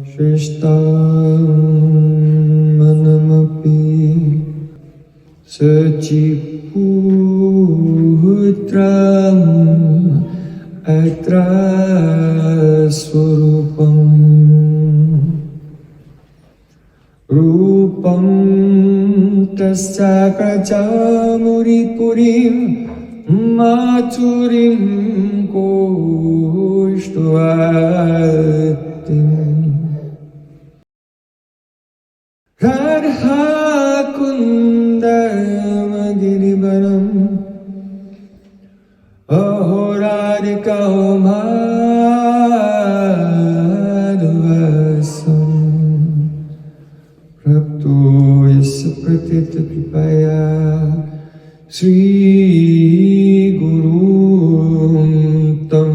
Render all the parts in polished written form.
Shrishtam manamapi Sachiputram atra swarupam Rupam tasya kachamuripurim Maturim koshtuatim Radha kundamagiribaram Aho radhika madhuvasam Prapto yasya pratita kripaya Sri Guru Tam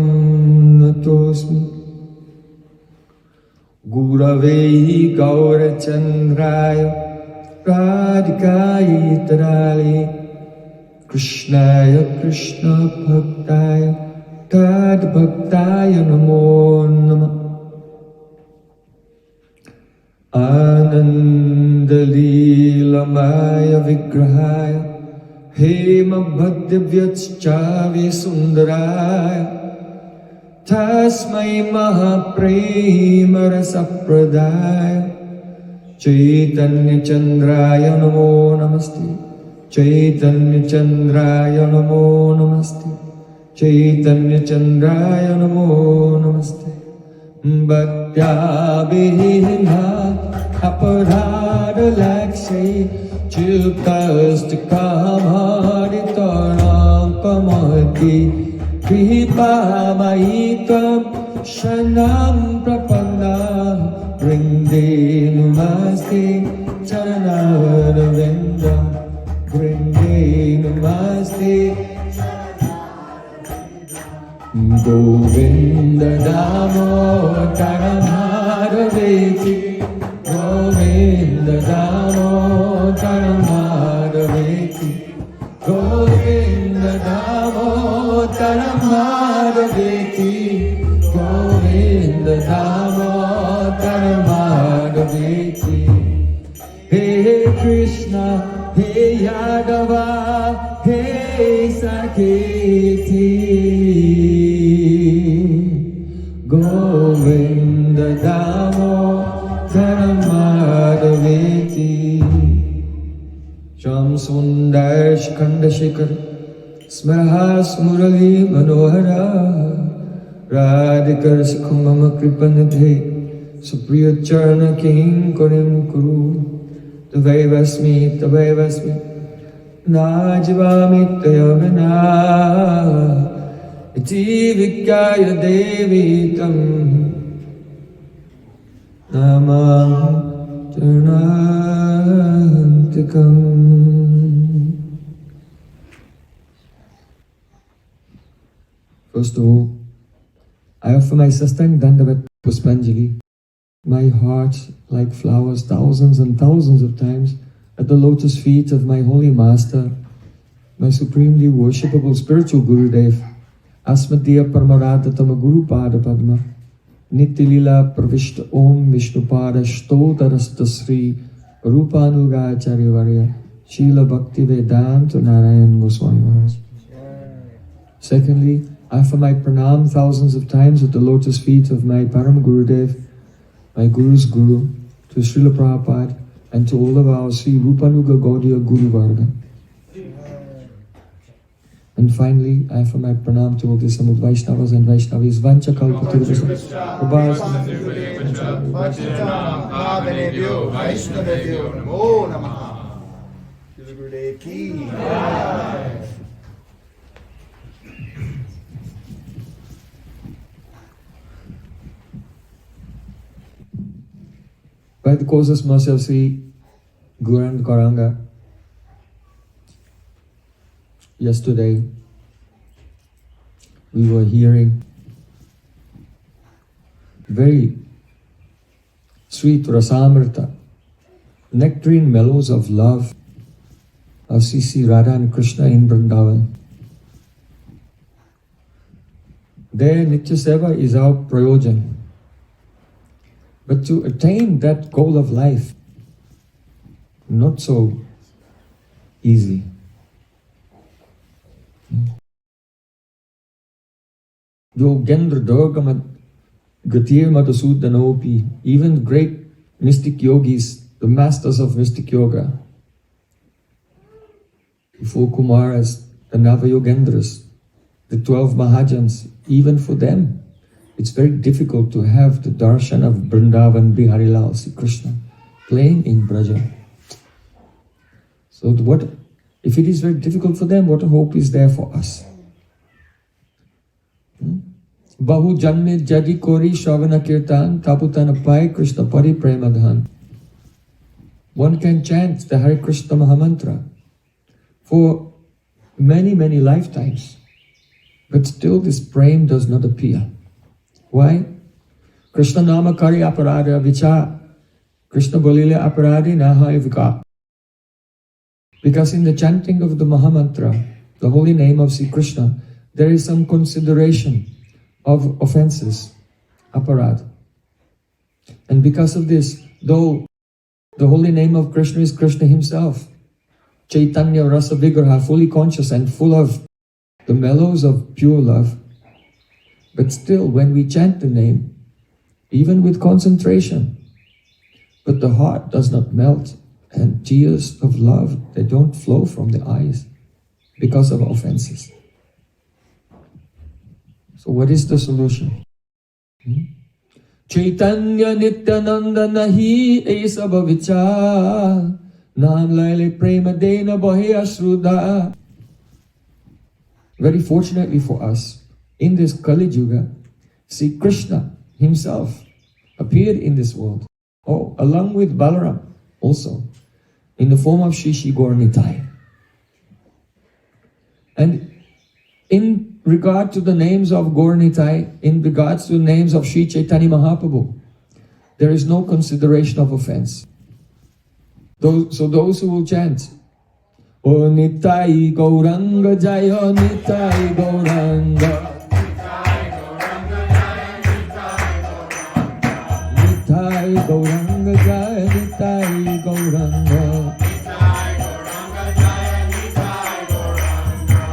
Natosmi Guravehi Gaurachandraya Radhikaya Tarali Krishnaya Krishna Bhaktaya Tad Bhaktaya Namo Namah Ananda Leelamaya Vigrahaya Hema Bhaktivyacchavi Sundaraya Tasmai Mahaprema Rasapradaya Chaitanya Chandraya Namo Namaste Chaitanya Chandraya Namo Namaste Chaitanya Chandraya Namo Namaste Bhaktya-bheda aparada-lakshay Chiltastikam-haritanam pamati Kripa-mahitam shanam prapanna Vrinde namaste charanavindam Vrinde namaste Govinda Damodara Madhaveti Govinda Damodara Madhaveti Govinda Damodara Madhaveti Govinda Damodara Madhaveti Hey Krishna, Hey Yadava, Hey Saketi Govinda Damodara Madhaveti Sham Sundar Shikanda Shikhar Smrahas Murali Manohara Radhikar Sukhumama Kripanidhe Supriya Charna King Korim Kuru Tavaivasmi Tavaivasmi Najivami Tayavana Jivikaya Devi Tam Namam Janantikam. First of all, I offer my Sastang Dandavat Puspanjali, my heart like flowers thousands and thousands of times at the lotus feet of my holy master, my supremely worshipable spiritual Gurudev, Asmatiya Paramarada Tama Guru Pada Padma, Nitilila Pravishta Om Vishnupada Shtotarasta Sri Rupanuga Acharya Varya Srila Bhakti Vedanta Narayan Goswami Maharaj. Secondly, I offer my pranam thousands of times at the lotus feet of my Param Gurudev, my Guru's Guru, to Srila Prabhupada, and to all of our Sri Rupanuga Gaudiya Guru Varga. And finally, I offer my pranam to all the Samud Vaishnavas and Vaishnavis. Vancha Kalpatarvasa. By the causeless mercy of Sri Gauranga Gauranga, yesterday we were hearing very sweet rasamrita, nectarine mellows of love of Sri Radha and Krishna in Vrindavan. Their Nitya Seva is our Prayojan. But to attain that goal of life, not so easy. Yogendra Durgamat Gatir Madhusudanopi, even great mystic yogis, the masters of mystic yoga, the 4 Kumaras, the Navayogendras, the 12 Mahajans, even for them, it's very difficult to have the darshan of Vrindavan Biharilal Sri Krishna playing in Braja. So if it is very difficult for them, what a hope is there for us? Bahu janme jadi kori shavana kirtan taputana pai Krishna pari premadhan. One can chant the Hare Krishna Mahamantra for many, many lifetimes, but still this prem does not appear. Why? Krishna nama kari aparada vicha. Krishna bolile aparadi naha vika. Because in the chanting of the Mahamantra, the holy name of Sri Krishna, there is some consideration of offenses, aparad. And because of this, though the holy name of Krishna is Krishna himself, Chaitanya Rasa Vigraha, fully conscious and full of the mellows of pure love, but still when we chant the name, even with concentration, but the heart does not melt and tears of love, they don't flow from the eyes because of offenses. So what is the solution? Chaitanya Nityananda nahi esaba vichar naam laile prema dena bahe ashruda. Very fortunately for us, in this Kali Yuga, Sri Krishna himself appeared in this world, along with Balaram also, in the form of Shri Gaur Nitai. And in regard to the names of Gaur Nitai, in regards to the names of Sri Chaitanya Mahaprabhu, there is no consideration of offense. So those who will chant, O Nitai Gauranga Jaya, Nitai Gauranga, Nitai Gauranga Jaya, Nitai Gauranga,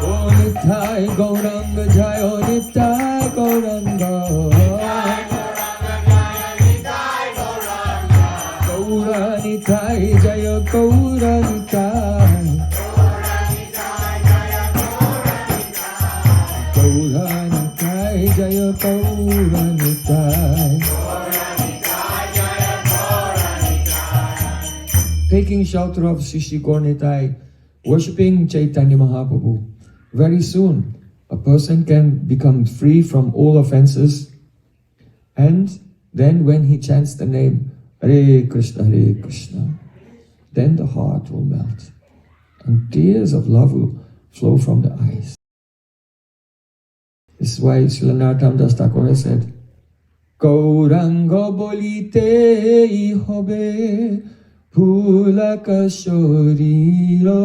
O Nitai Gauranga Jaya, Nitai Gauranga, Gaura Nitai Jaya, Gaura Nitai, Gaura Nitai Jaya, Gaura Nitai. Taking shelter of Sri Gaur Nitai, worshipping Chaitanya Mahaprabhu, very soon a person can become free from all offenses, and then when he chants the name Hare Krishna, then the heart will melt and tears of love will flow from the eyes. This is why Srila Narottam Das Thakur said, Gauranga bolite hobe Phulaka Shoriro,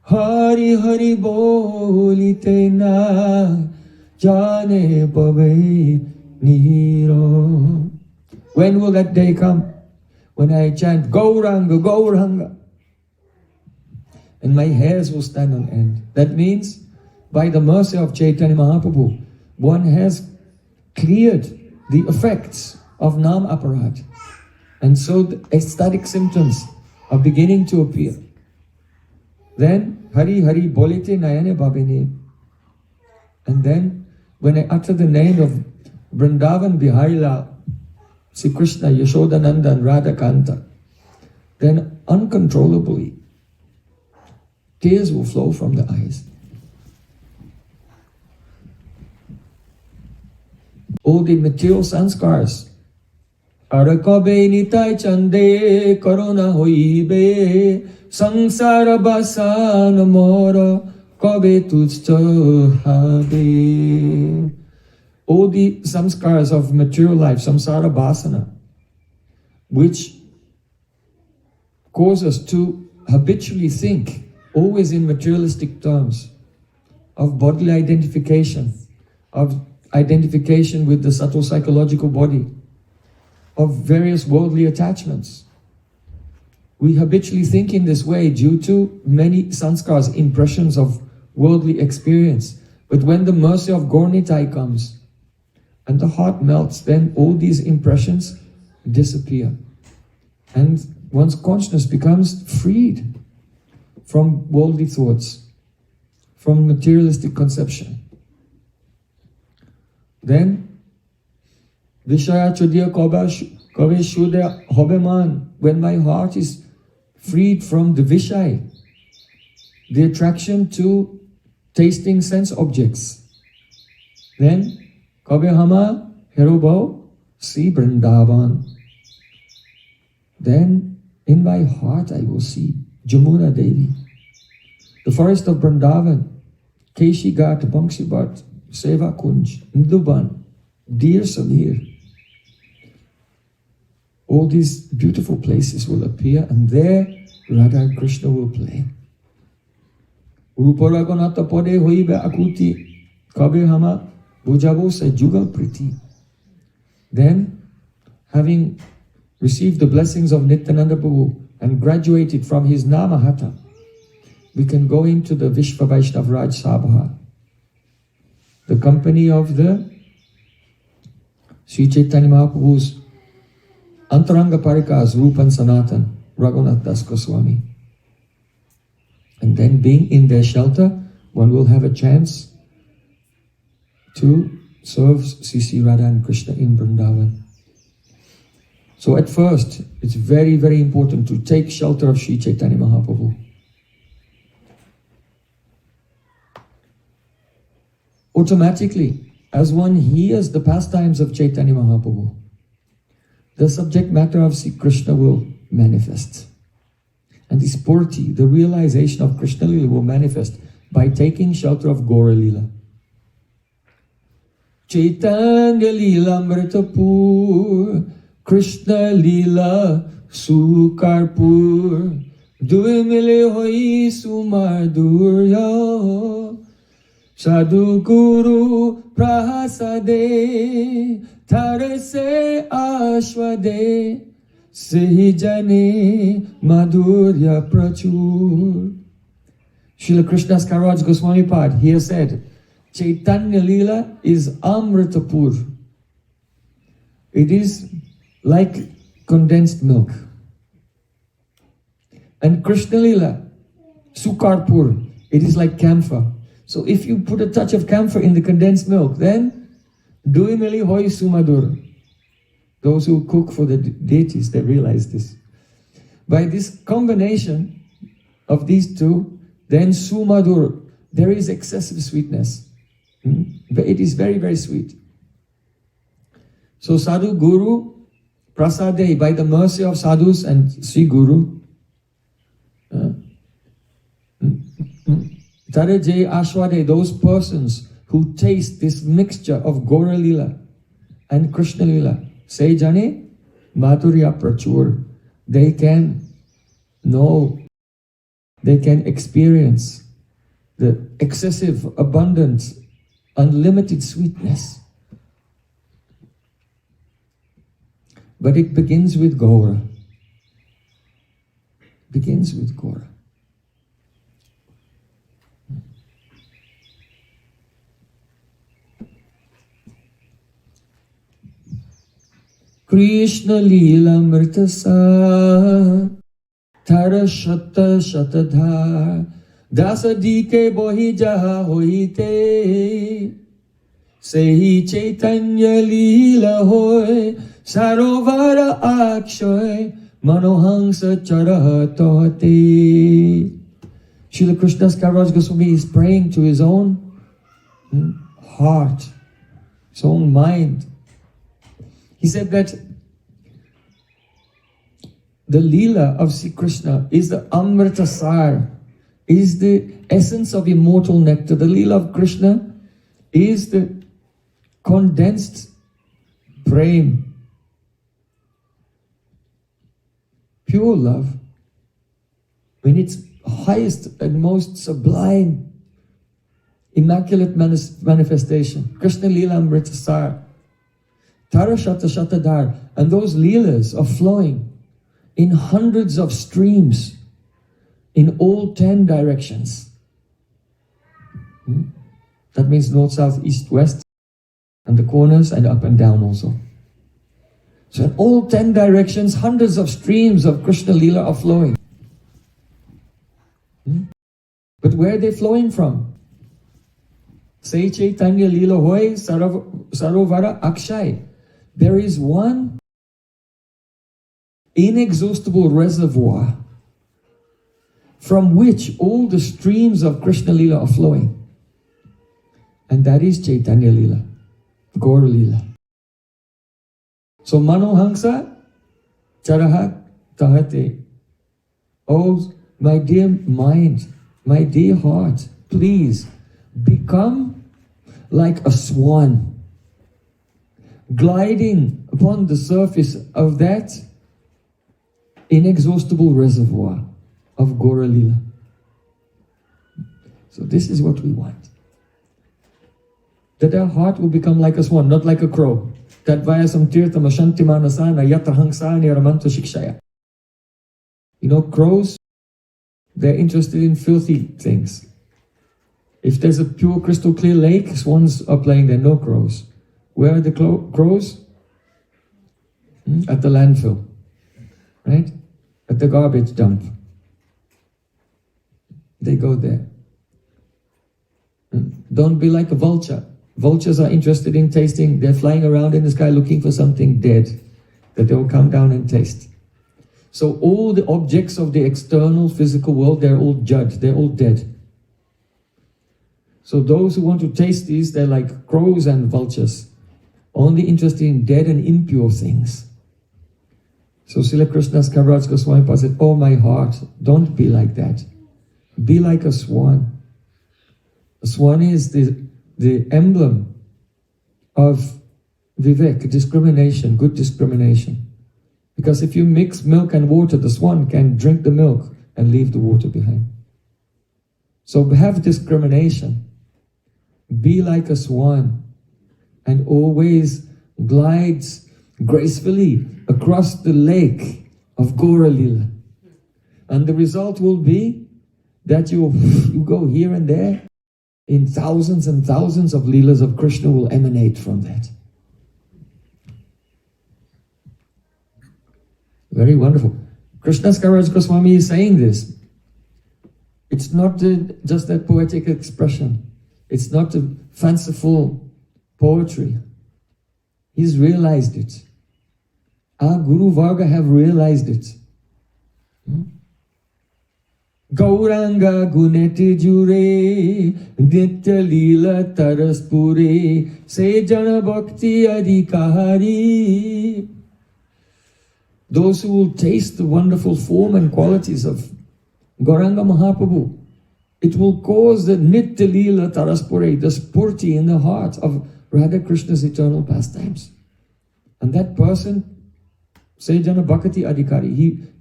Hari Hari bolite na Jane Babe Niro. When will that day come? When I chant Gauranga, Gauranga, and my hairs will stand on end. That means, by the mercy of Chaitanya Mahaprabhu, one has cleared the effects of Nam Aparat. And so the ecstatic symptoms are beginning to appear. Then, Hari Hari Bolite Nayane Babine. And then, when I utter the name of Vrindavan Biharilal, Sri Krishna, Yashodananda and Radhakanta, then uncontrollably, tears will flow from the eyes. All the material sanskars, Arakabe nitai chande korona hoibe sangsara basana mora kabe tujto habe. All the samskaras of material life, samsara basana, which cause us to habitually think always in materialistic terms of bodily identification, of identification with the subtle psychological body, of various worldly attachments. We habitually think in this way due to many sanskars, impressions of worldly experience. But when the mercy of Gaur-Nitai comes and the heart melts, then all these impressions disappear. And one's consciousness becomes freed from worldly thoughts, from materialistic conception. Then, Vishaya Chodya Kave Shuddha Hobeman, when my heart is freed from the Vishay, the attraction to tasting sense objects, then Kabe Hama Herobao see Vrindavan. Then in my heart I will see Jamuna Devi, the forest of Vrindavan, Keshi Ghat, Bangsi Bhat, Seva Kunj, Nduban, Deer Samir. All these beautiful places will appear, and there Radha and Krishna will play. Ruparagonata pode hoibe akuti, kabe hama bujabo se jugal priti. Then, having received the blessings of Nityananda Prabhu and graduated from his Namahata, we can go into the Vishva Vaishnav Raj Sabha, the company of the Sri Chaitanya Mahaprabhu's Antaranga Parikas, Rupan Sanatan, Raghunath Das Goswami. And then being in their shelter, one will have a chance to serve Sri Radha and Krishna in Vrindavan. So at first, it's very, very important to take shelter of Sri Chaitanya Mahaprabhu. Automatically, as one hears the pastimes of Chaitanya Mahaprabhu, the subject matter of Sri Krishna will manifest. And this purity, the realization of Krishna Lila, will manifest by taking shelter of Gaura Lila. Chaitanya Lila Amritapur, Krishna Lila Sukarpur, Dui mile hoi sumadurya, Sadhu Guru Prasade, Tarase Ashwade, Sehijane Madhurya Prachur. Srila Krishnadas Kaviraj Goswami Pad here said, Chaitanya Lila is Amritapur. It is like condensed milk. And Krishna Lila, Sukarpur, it is like camphor. So if you put a touch of camphor in the condensed milk, then Dui mili hoi sumadur. Those who cook for the deities, they realize this. By this combination of these two, then sumadur, there is excessive sweetness. It is very, very sweet. So Sadhu Guru Prasade, by the mercy of sadhus and Sri Guru, Taraje Ashwade, those persons who taste this mixture of Gaura Lila and Krishna Lila, say Jane, Madhurya Prachur, they can know, they can experience the excessive, abundant, unlimited sweetness. But it begins with Gaura. Begins with Gaura. Krishna Lila Mritasa Tara Shata Shatadhar Dasa Dike Bohi Jaha Hoite Sehi Chaitanya Lila Hoy Sarovara Akshoy Manohangsa Charaha Tohate. Srila Krishnadas Kaviraj Goswami is praying to his own heart, his own mind. He said that the Leela of Sri Krishna is the Amrita Sar, is the essence of immortal nectar. The Leela of Krishna is the condensed Prem, pure love, in its highest and most sublime immaculate manifestation, Krishna Leela Amritasar, Tara Shata Shatadhar, and those Leelas are flowing in hundreds of streams in all 10 directions. That means north, south, east, west, and the corners, and up and down also. So in all 10 directions, hundreds of streams of Krishna Leela are flowing. But where are they flowing from? Say Chaitanya Leela Hoy Sarovara Akshay. There is one inexhaustible reservoir from which all the streams of Krishna Leela are flowing. And that is Chaitanya Leela, Gaur Leela. So Manohangsa Charahat Tahate. Oh, my dear mind, my dear heart, please become like a swan, gliding upon the surface of that inexhaustible reservoir of Gaura Leela. So this is what we want. That our heart will become like a swan, not like a crow. Tadvayasam tirtam ashanti manasana yatra hangsani aramanto shikshaya. You know, crows, they're interested in filthy things. If there's a pure crystal clear lake, swans are playing there, no crows. Where are the crows? At the landfill, right? At the garbage dump. They go there. Don't be like a vulture. Vultures are interested in tasting. They're flying around in the sky looking for something dead that they will come down and taste. So all the objects of the external physical world, they're all judged. They're all dead. So those who want to taste these, they're like crows and vultures, only interested in dead and impure things. So Srila Krishna's Kaviraj Goswami Pad said, oh my heart, don't be like that. Be like a swan. A swan is the emblem of vivek, discrimination, good discrimination. Because if you mix milk and water, the swan can drink the milk and leave the water behind. So have discrimination. Be like a swan and always glides gracefully across the lake of Gaura Leela. And the result will be that you go here and there, in thousands and thousands of Leelas of Krishna will emanate from that. Very wonderful. Krishna's Kaviraj Goswami is saying this. It's not just that poetic expression. It's not a fanciful poetry. He's realized it. Our Guru Varga have realized it. Gauranga guneti jure, nitya leela taraspure, se jana bhakti adhikari. Those who will taste the wonderful form and qualities of Gauranga Mahaprabhu, it will cause the nitya leela taraspure, the spurti in the heart of Radha Krishna's eternal pastimes. And that person, Sejana Bhakti Adhikari,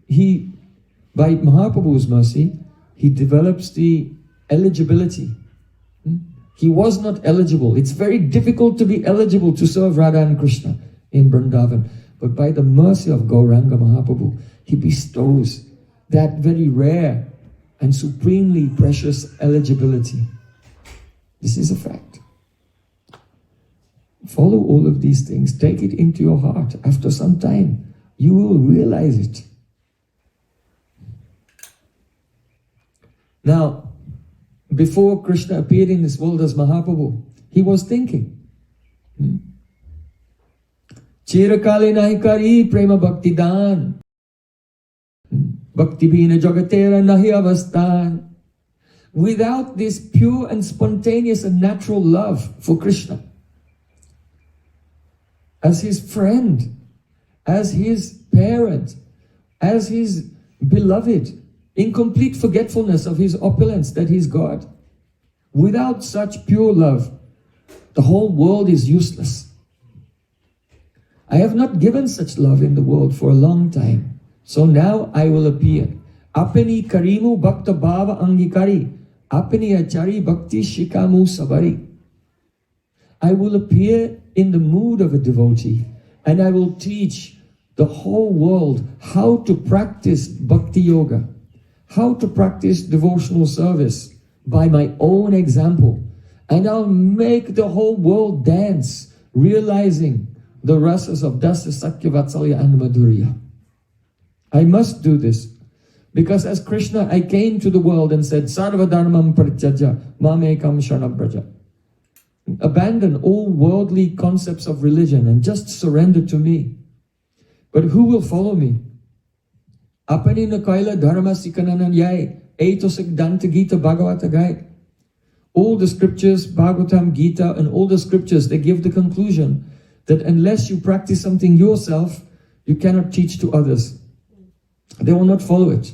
he by Mahaprabhu's mercy, he develops the eligibility. He was not eligible. It's very difficult to be eligible to serve Radha and Krishna in Vrindavan. But by the mercy of Gauranga Mahaprabhu, he bestows that very rare and supremely precious eligibility. This is a fact. Follow all of these things. Take it into your heart. After some time, you will realize it. Now, before Krishna appeared in this world as Mahaprabhu, he was thinking. Chirakali nahi kari prema bhakti dan. Bhakti bhina jagatera nahi avasthan. Without this pure and spontaneous and natural love for Krishna, as his friend, as his parent, as his beloved, in complete forgetfulness of his opulence that he's God. Without such pure love, the whole world is useless. I have not given such love in the world for a long time. So now I will appear. Apani karimu bhakta bhava angikari. apni achari bhakti shikamu sabari. I will appear in the mood of a devotee and I will teach the whole world how to practice bhakti yoga, how to practice devotional service by my own example. And I'll make the whole world dance, realizing the rasas of Dasa, Sakya, Vatsalya and Madhurya. I must do this. Because as Krishna, I came to the world and said, Sarva dharmam parityajya, mamekam shanabraja. Abandon all worldly concepts of religion and just surrender to me. But who will follow me? Apani na kaila dharma sikananan yai, eitosik danta gita bhagavata gai. All the scriptures, Bhagavatam, Gita, and all the scriptures, they give the conclusion that unless you practice something yourself, you cannot teach to others. They will not follow it.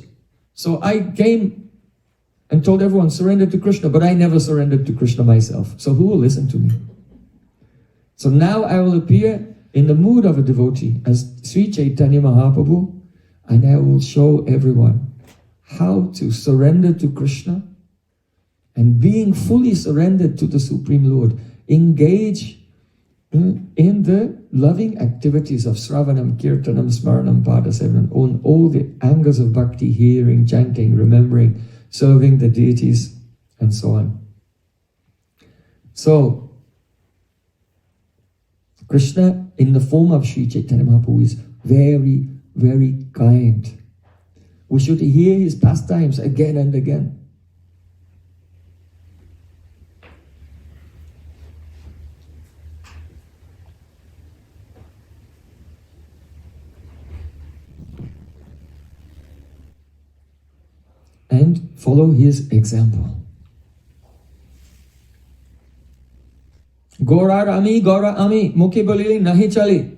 So I came and told everyone, surrender to Krishna, but I never surrendered to Krishna myself. So who will listen to me? So now I will appear in the mood of a devotee as Sri Chaitanya Mahaprabhu, and I will show everyone how to surrender to Krishna, and being fully surrendered to the Supreme Lord, engage in the loving activities of Sravanam, Kirtanam, Smaranam, Padasevanam, on all the angles of bhakti, hearing, chanting, remembering, serving the deities, and so on. So, Krishna in the form of Sri Chaitanya Mahaprabhu is very, very kind. We should hear his pastimes again and again. And follow his example. Gora ami, mukhi bolili nahi chali.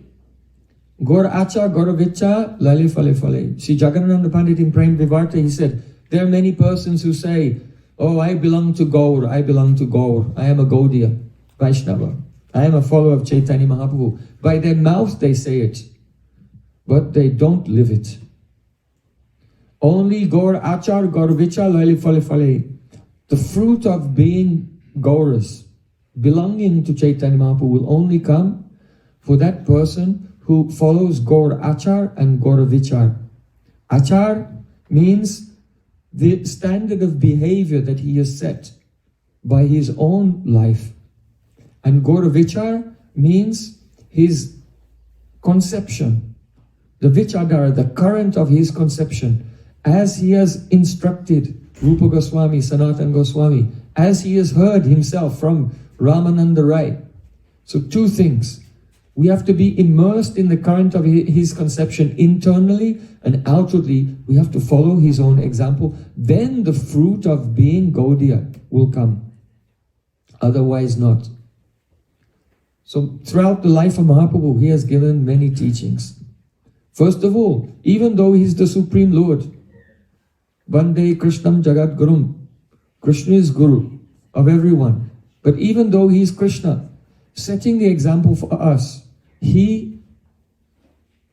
Gora acha, gora vicha, lali fale fale. Sri Jagannatha Pandit in Prem Vivarta, he said, there are many persons who say, oh, I belong to Gaur, I belong to Gaur. I am a Gaudiya, Vaishnava. I am a follower of Chaitanya Mahaprabhu. By their mouth they say it, but they don't live it. Only Gaur Achar, Gaur Vicha, Lali Fale Fale. The fruit of being Gauras, belonging to Chaitanya Mahaprabhu, will only come for that person who follows Gaur Achar and Gaur Vichar. Achar means the standard of behavior that he has set by his own life. And Gaur Vichar means his conception, the Vichadara, the current of his conception, as he has instructed Rupa Goswami, Sanatana Goswami, as he has heard himself from Ramananda Rai. So two things. We have to be immersed in the current of his conception internally, and outwardly we have to follow his own example. Then the fruit of being Gaudiya will come. Otherwise not. So throughout the life of Mahaprabhu, he has given many teachings. First of all, even though he is the Supreme Lord, Vande Krishnam Jagat Gurum, Krishna is Guru of everyone. But even though he is Krishna, setting the example for us, he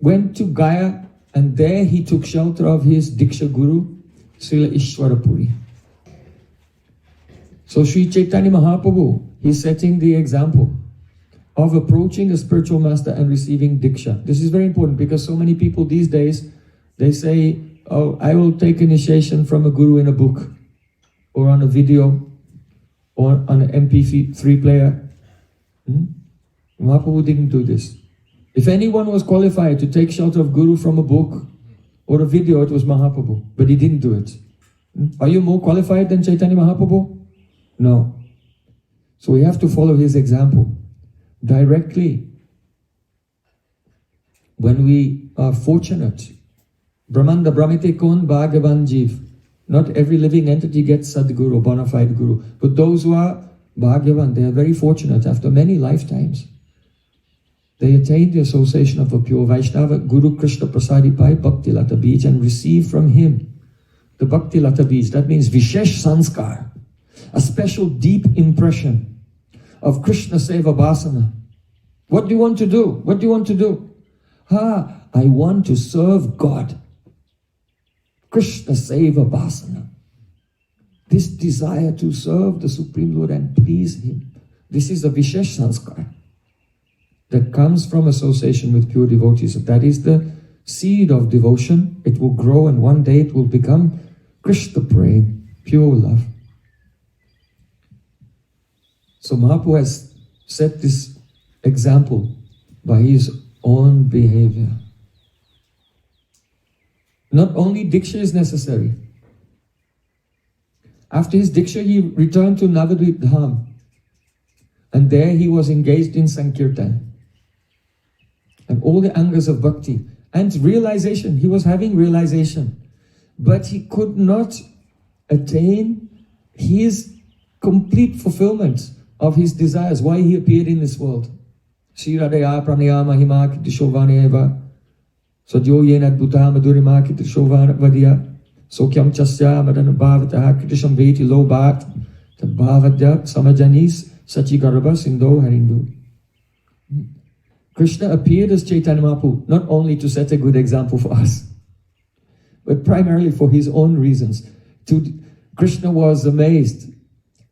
went to Gaya and there he took shelter of his Diksha Guru, Srila Ishwarapuri. So Sri Chaitanya Mahaprabhu, he's setting the example of approaching a spiritual master and receiving Diksha. This is very important because so many people these days, they say, oh, I will take initiation from a guru in a book, or on a video, or on an MP3 player. Mahaprabhu didn't do this. If anyone was qualified to take shelter of guru from a book or a video, it was Mahaprabhu, but he didn't do it. Are you more qualified than Chaitanya Mahaprabhu? No. So we have to follow his example directly. When we are fortunate, Brahmanda Brahmite Kon Bhagavan Jiv. Not every living entity gets Sadguru, bona fide Guru. But those who are Bhagavan, they are very fortunate. After many lifetimes, they attain the association of a pure Vaishnava, Guru Krishna Prasadi Pai Bhakti Lata Bij, and receive from him the Bhakti Lata Bij. That means Vishesh Sanskar, a special deep impression of Krishna Seva Bhasana. What do you want to do? What do you want to do? I want to serve God. Krishna Seva Bhasana. This desire to serve the Supreme Lord and please Him. This is a Vishesh Sanskar that comes from association with pure devotees. That is the seed of devotion. It will grow and one day it will become Krishna Prem, pure love. So Mahaprabhu has set this example by his own behavior. Not only Diksha is necessary. After his Diksha, he returned to Navadvip Dham. And there he was engaged in Sankirtan. And all the angas of bhakti. And realization, he was having realization. But he could not attain his complete fulfillment of his desires, why he appeared in this world. Shiradaya pranayama hima kitishovana sadyo yena adbhuta madhurima kitishovana vadya sokyam chasya madana bhavataha kitisham veti lobat tabhavadya samajanis sachigarabha sindho harindu. Krishna appeared as Chaitanya Mahaprabhu, not only to set a good example for us, but primarily for his own reasons. Krishna was amazed.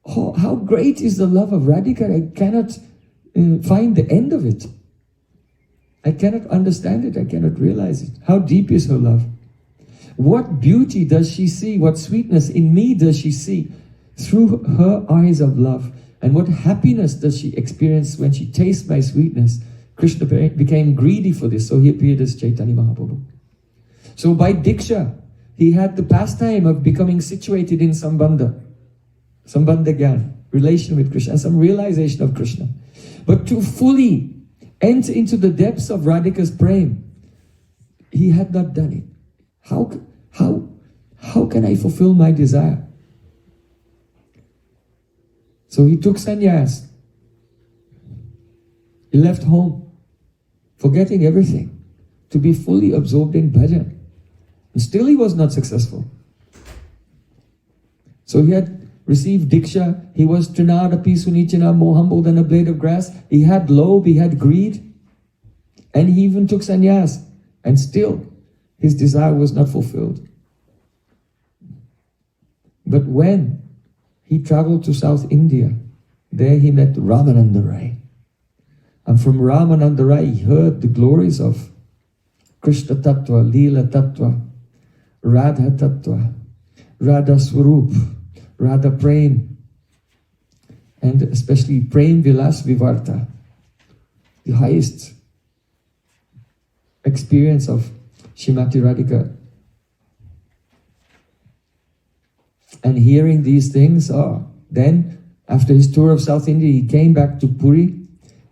Oh, how great is the love of Radhika! I cannot find the end of it. I cannot understand it. I cannot realize it. How deep is her love? What beauty does she see? What sweetness in me does she see through her eyes of love? And what happiness does she experience when she tastes my sweetness? Krishna became greedy for this, so he appeared as Chaitanya Mahaprabhu. So by Diksha, he had the pastime of becoming situated in Sambandha Gyan, relation with Krishna, and some realization of Krishna. But to fully enter into the depths of Radhika's Prem, he had not done it. How can I fulfill my desire? So he took sannyas. He left home, forgetting everything, to be fully absorbed in bhajan. And still he was not successful. So he had received Diksha, he was Trinadapi Sunichana, more humble than a blade of grass. He had lobe, he had greed, and he even took sannyas. And still, his desire was not fulfilled. But when he traveled to South India, there he met Ramananda Rai. And from Ramananda Rai, he heard the glories of Krishna Tattva, Leela Tattva, Radha Tattva, Radha Swarup, Radha Prem, and especially Prem Vilas Vivarta, the highest experience of Srimati Radhika. And hearing these things, then after his tour of South India, he came back to Puri,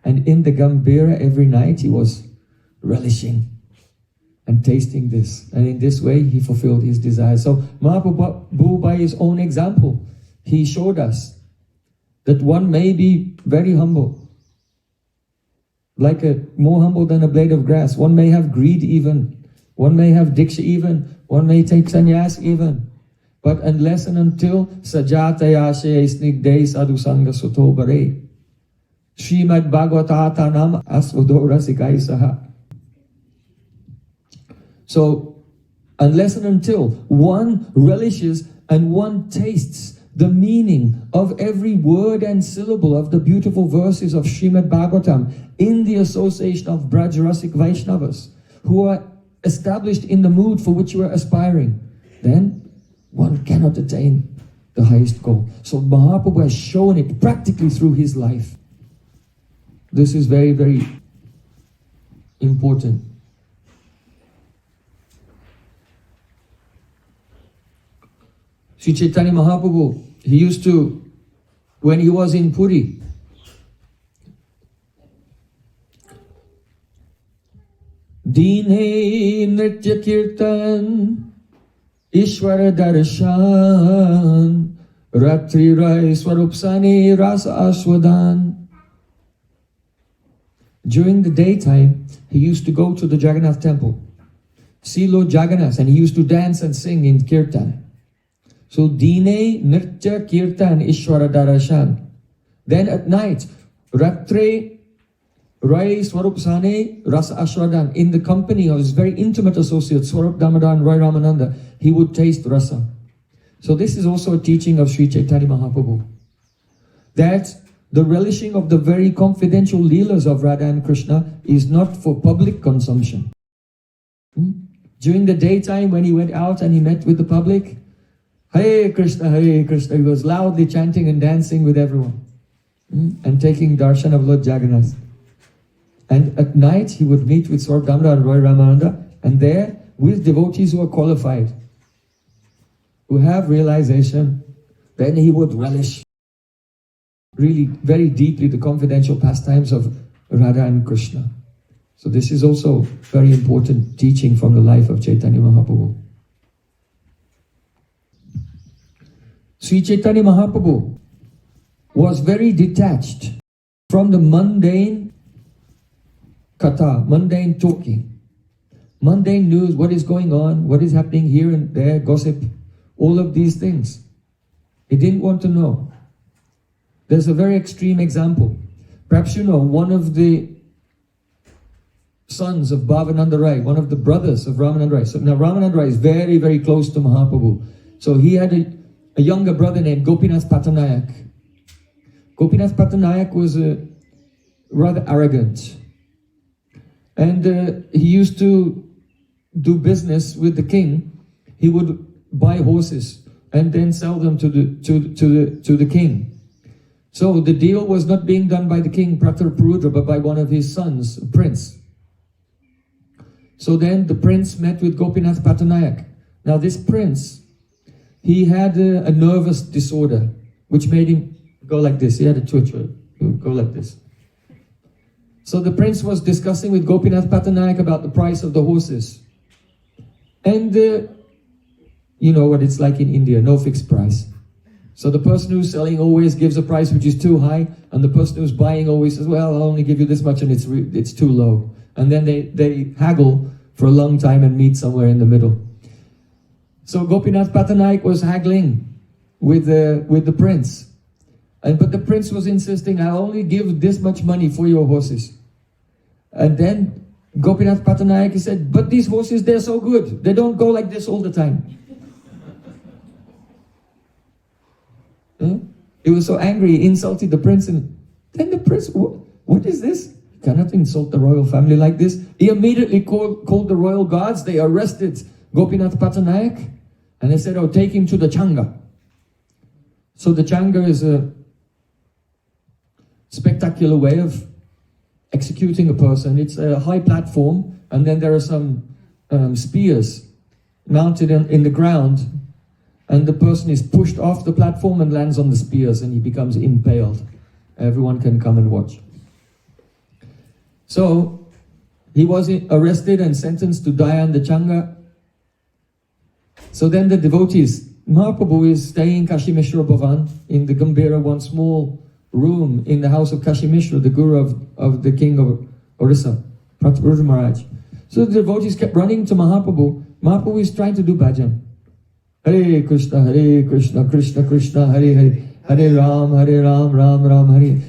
and in the Gambhira every night he was relishing and tasting this. And in this way he fulfilled his desire. So Mahaprabhu, by his own example, he showed us that one may be very humble, more humble than a blade of grass. One may have greed even. One may have diksha even. One may take sannyas even. But unless and until sajatayashe snigde sadhu sangha soto bare Srimad Bhagavatanam asvado rasikai saha. So, unless and until one relishes and one tastes the meaning of every word and syllable of the beautiful verses of Srimad Bhagavatam in the association of Brajarasic Vaishnavas who are established in the mood for which you are aspiring, then one cannot attain the highest goal. So Mahaprabhu has shown it practically through his life. This is very, very important. Sri Chaitanya Mahaprabhu, he used to, when he was in Puri, Dine Nritya Kirtan, Ishwara Darshan, Ratri Rai Swarupsani Rasa Aswadan. During the daytime, he used to go to the Jagannath temple, see Lord Jagannath, and he used to dance and sing in Kirtan. So, Dine Nritya Kirtan Ishwara Darshan. Then at night, Ratre Rai Swarupsane Rasa Ashwadan, in the company of his very intimate associate, Swarup Damodar and Rai Ramananda, he would taste rasa. So this is also a teaching of Sri Chaitanya Mahaprabhu, that the relishing of the very confidential leelas of Radha and Krishna is not for public consumption. During the daytime when he went out and he met with the public, Hare Krishna, he was loudly chanting and dancing with everyone and taking darshan of Lord Jagannath. And at night he would meet with Swarup Damodar and Roy Ramananda, and there with devotees who are qualified, who have realization, then he would relish really very deeply the confidential pastimes of Radha and Krishna. So this is also very important teaching from the life of Chaitanya Mahaprabhu. Sri Chaitanya Mahaprabhu was very detached from the mundane katha, mundane talking, mundane news, what is going on, what is happening here and there, gossip, all of these things. He didn't want to know. There's a very extreme example. Perhaps you know, one of the sons of Bhavananda Rai, one of the brothers of Ramananda Rai. So now Ramananda Rai is very, very close to Mahaprabhu. So he had a younger brother named Gopinath Patanayak. Gopinath Patanayak was rather arrogant. And he used to do business with the king. He would buy horses and then sell them to the king. So the deal was not being done by the king Pratarparudra, but by one of his sons, a prince. So then the prince met with Gopinath Patanayak. Now this prince, he had a nervous disorder, which made him go like this. He had a twitch, go like this. So the prince was discussing with Gopinath Patanayak about the price of the horses. And you know what it's like in India, no fixed price. So the person who's selling always gives a price which is too high, and the person who's buying always says, well, I'll only give you this much, and it's too low. And then they haggle for a long time and meet somewhere in the middle. So Gopinath Patanayak was haggling with the prince. But the prince was insisting, I'll only give this much money for your horses. And then Gopinath Patanayak, he said, but these horses, they're so good. They don't go like this all the time. He was so angry, he insulted the prince, and then the prince, what is this? You cannot insult the royal family like this. He immediately called the royal guards. They arrested Gopinath Patanayak, and they said, oh, take him to the Changa. So the Changa is a spectacular way of executing a person. It's a high platform, and then there are some spears mounted in the ground, and the person is pushed off the platform and lands on the spears, and he becomes impaled. Everyone can come and watch. So he was arrested and sentenced to die on the Changa. So then the devotees, Mahaprabhu is staying in Kashi Mishra Bhavan in the Gambhira, one small room in the house of Kashi Mishra, the guru of the king of Orissa, Prataparudra Maharaj. So the devotees kept running to Mahaprabhu. Mahaprabhu is trying to do bhajan. Hare Krishna, Krishna Krishna, Hare Hare, Hare Ram, Ram Ram, Hare.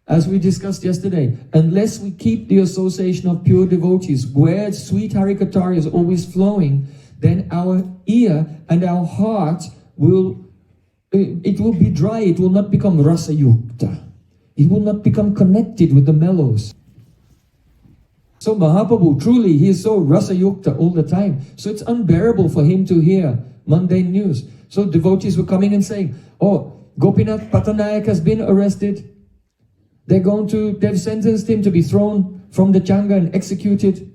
As we discussed yesterday, unless we keep the association of pure devotees, where sweet Harikatha is always flowing, then our ear and our heart will be dry. It will not become rasa yukta. It will not become connected with the mellows. So Mahaprabhu, truly, he is so rasa yukta all the time. So it's unbearable for him to hear mundane news. So devotees were coming and saying, oh, Gopinath Patanayak has been arrested. They've sentenced him to be thrown from the Changa and executed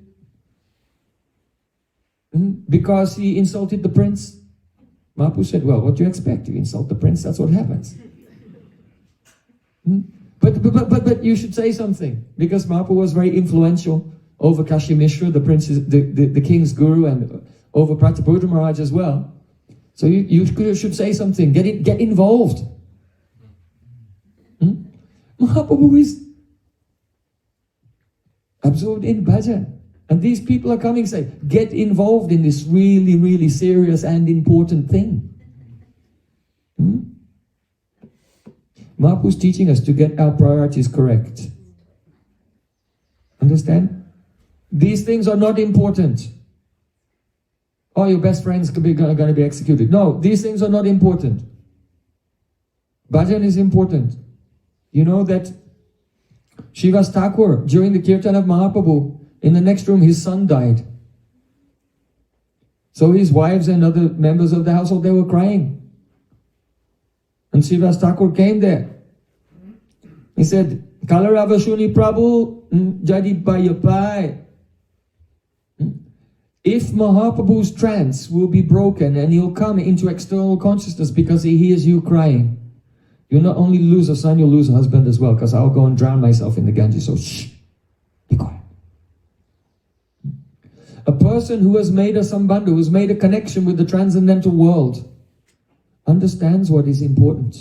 because he insulted the prince. Mahaprabhu said, well, what do you expect? You insult the prince, that's what happens. But you should say something, because Mahaprabhu was very influential over Kashi Mishra, the prince's, the king's guru, and over Prataparudra Maharaj as well. So you should say something, get involved. Mahaprabhu is absorbed in bhajan. And these people are coming and say, get involved in this really, really serious and important thing. Mahaprabhu is teaching us to get our priorities correct. Understand? These things are not important. Oh, your best friends going to be executed. No, these things are not important. Bhajan is important. You know that Srivas Thakur, during the Kirtan of Mahaprabhu, in the next room, his son died. So his wives and other members of the household, they were crying. And Srivas Thakur came there. He said, Kalarava Prabhu, Jadi Bayapai. If Mahaprabhu's trance will be broken and he'll come into external consciousness because he hears you crying, you'll not only lose a son, you'll lose a husband as well, because I'll go and drown myself in the Ganges. So shh, be quiet. A person who has made a sambandha, who has made a connection with the transcendental world, understands what is important.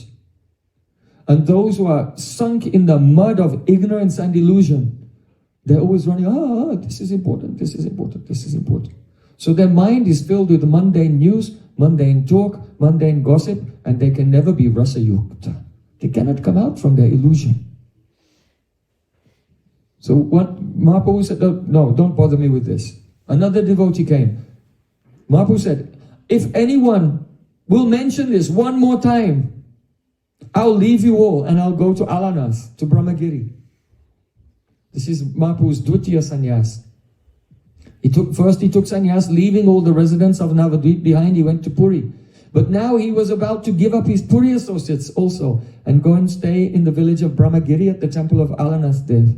And those who are sunk in the mud of ignorance and illusion, they're always running, this is important, this is important, this is important. So their mind is filled with mundane news, mundane talk, mundane gossip, and they can never be rasa yukta. They cannot come out from their illusion. So what Mahaprabhu said, no, don't bother me with this. Another devotee came. Mahaprabhu said, if anyone will mention this one more time, I'll leave you all and I'll go to Alanas, to Brahmagiri. This is Mahaprabhu's Dvitiya sannyas. He took sannyas, leaving all the residents of Navadvip behind. He went to Puri. But now he was about to give up his Puri associates also and go and stay in the village of Brahmagiri at the temple of Alanas Dev,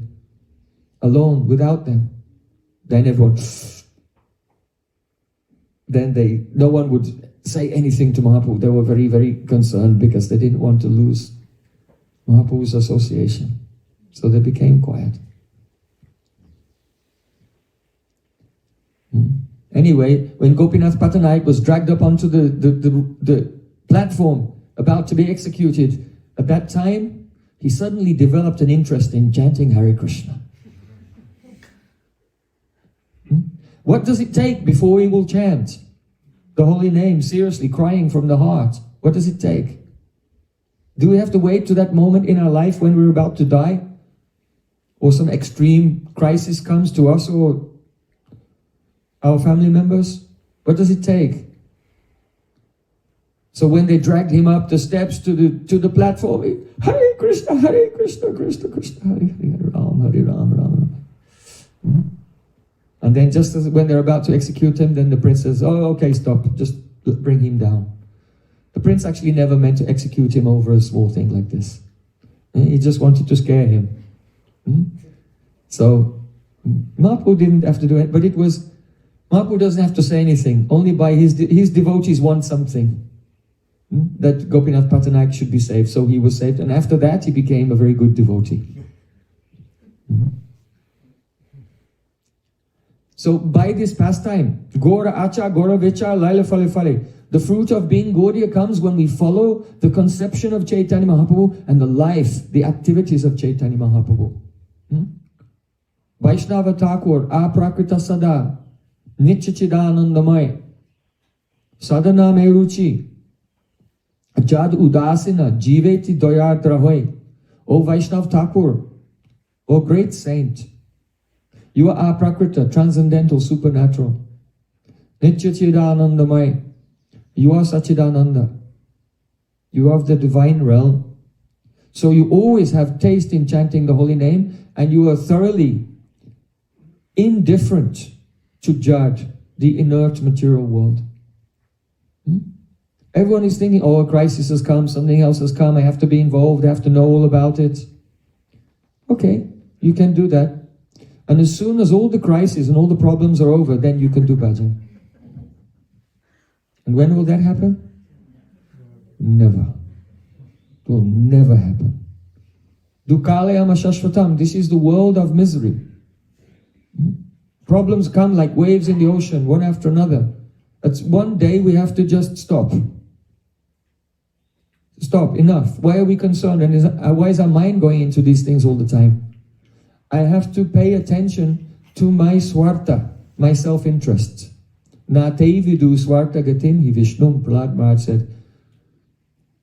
alone, without them. Then everyone, no one would say anything to Mahaprabhu. They were very, very concerned because they didn't want to lose Mahaprabhu's association. So they became quiet. Anyway, when Gopinath Patanaik was dragged up onto the platform, about to be executed, at that time, he suddenly developed an interest in chanting Hare Krishna. What does it take before he will chant the holy name seriously, crying from the heart? What does it take? Do we have to wait to that moment in our life when we're about to die? Or some extreme crisis comes to us or our family members? What does it take? So when they dragged him up the steps to the platform, Hare Krishna, Krishna Krishna, Hare Ram, Hare Ram, Ram Ram. And then just as when they're about to execute him, then the prince says, oh, okay, stop, just bring him down. The prince actually never meant to execute him over a small thing like this. He just wanted to scare him. So Mahaprabhu didn't have to do it, but it was, Mahaprabhu doesn't have to say anything. Only by his devotees want something. That Gopinath Patanaik should be saved. So he was saved. And after that, he became a very good devotee. So by this pastime, Gora Acha, Gora Vicha, Laila Fale Fale, the fruit of being Gaudiya comes when we follow the conception of Chaitanya Mahaprabhu and the life, the activities of Chaitanya Mahaprabhu. Vaishnava Thakur, Aprakrita Sada, Nityachidanandamay, Sadhana Meruchi, Jad Udasina, Jiveti Doyadrahoy. O Vaishnav Thakur, O great saint, you are aprakrita, transcendental, supernatural. Nityachidanandamay, you are Sachidananda. You are of the divine realm. So you always have taste in chanting the holy name, and you are thoroughly indifferent to judge the inert material world. Everyone is thinking, oh, a crisis has come, something else has come, I have to be involved, I have to know all about it. Okay, you can do that. And as soon as all the crises and all the problems are over, then you can do bhajan. And when will that happen? Never. It will never happen. Dukkalayam ashashvatam. This is the world of misery. Problems come like waves in the ocean, one after another. It's one day we have to just stop. Stop, enough. Why are we concerned? And why is our mind going into these things all the time? I have to pay attention to my swarta, my self-interest. Na te vidu swarta gatim hi Vishnum, Prahlad Maharaj said.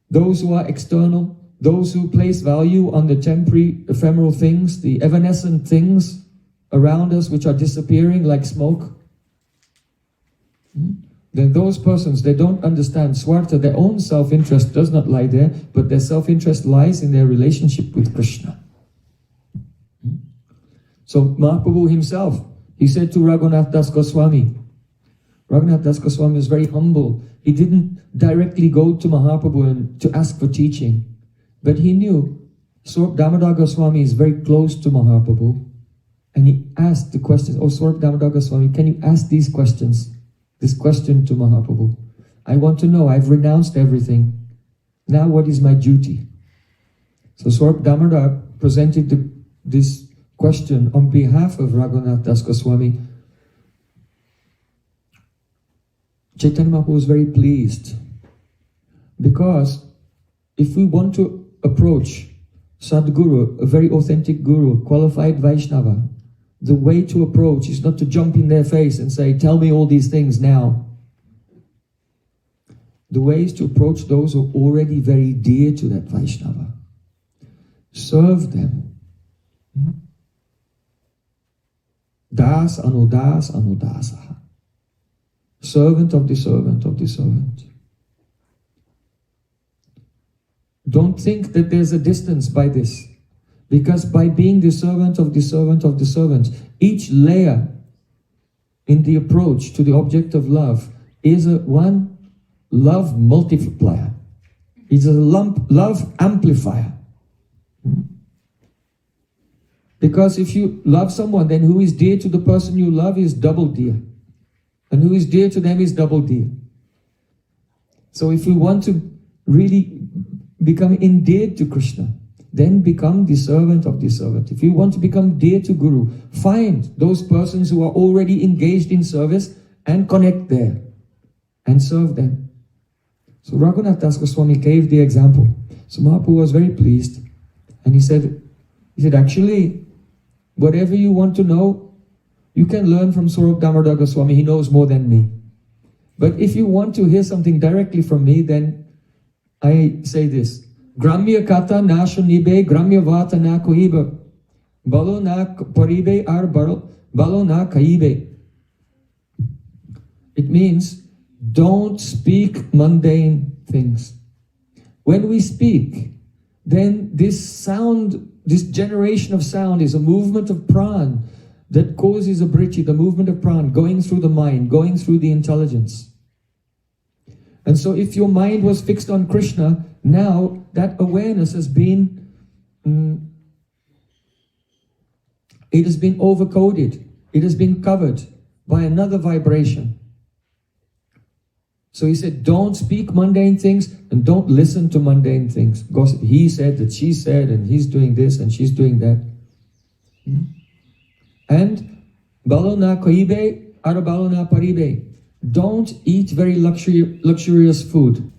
Those who are external, those who place value on the temporary, ephemeral things, the evanescent things around us which are disappearing like smoke, then those persons, they don't understand Swartha, their own self-interest does not lie there, but their self-interest lies in their relationship with Krishna. So Mahaprabhu himself, he said to Raghunath Das Goswami, Raghunath Das Goswami was very humble. He didn't directly go to Mahaprabhu to ask for teaching, but he knew Swarup Damodar Goswami is very close to Mahaprabhu, and he asked the questions. Oh, Swarup Damodar Goswami, can you ask these questions? This question to Mahaprabhu. I want to know, I've renounced everything. Now what is my duty? So Swarup Damodar presented this question on behalf of Raghunath Das Goswami. Chaitanya Mahaprabhu was very pleased, because if we want to approach Sadguru, a very authentic Guru, qualified Vaishnava, the way to approach is not to jump in their face and say, tell me all these things now. The way is to approach those who are already very dear to that Vaishnava. Serve them. Das anudas anudasaha. Servant of the servant of the servant. Don't think that there's a distance by this, because by being the servant of the servant of the servant, each layer in the approach to the object of love is one love multiplier. It's a love amplifier. Because if you love someone, then who is dear to the person you love is double dear. And who is dear to them is double dear. So if we want to really become endeared to Krishna, then become the servant of the servant. If you want to become dear to Guru, find those persons who are already engaged in service and connect there and serve them. So Raghunath Das Goswami gave the example. So Mahaprabhu was very pleased, and he said, actually, whatever you want to know, you can learn from Swarup Damodar Goswami. He knows more than me. But if you want to hear something directly from me, then I say this. Gramya kata na shunibe, gramya vata na koibe. Balo na paribe ar balo na kaibe. It means, don't speak mundane things. When we speak, then this sound, this generation of sound is a movement of pran that causes a vritti, the movement of pran, going through the mind, going through the intelligence. And so if your mind was fixed on Krishna, now that awareness has been, it has been overcoded. It has been covered by another vibration. So he said, don't speak mundane things and don't listen to mundane things. Gossip. He said that she said, and he's doing this and she's doing that. And balo na koibe, ara balo na paribe. Don't eat very luxurious food.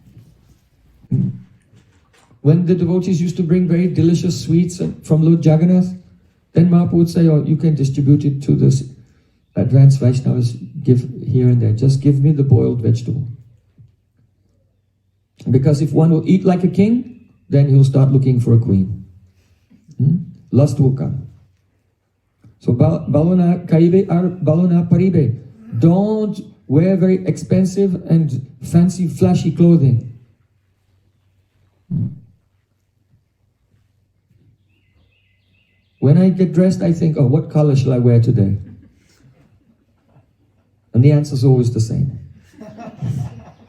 When the devotees used to bring very delicious sweets from Lord Jagannath, then Mahaprabhu would say, oh, you can distribute it to this advanced Vaishnavas, give here and there. Just give me the boiled vegetable. Because if one will eat like a king, then he'll start looking for a queen. Lust will come. So, balona kaibe ar balona paribe. Don't wear very expensive and fancy, flashy clothing. When I get dressed, I think, oh, what color shall I wear today? And the answer is always the same.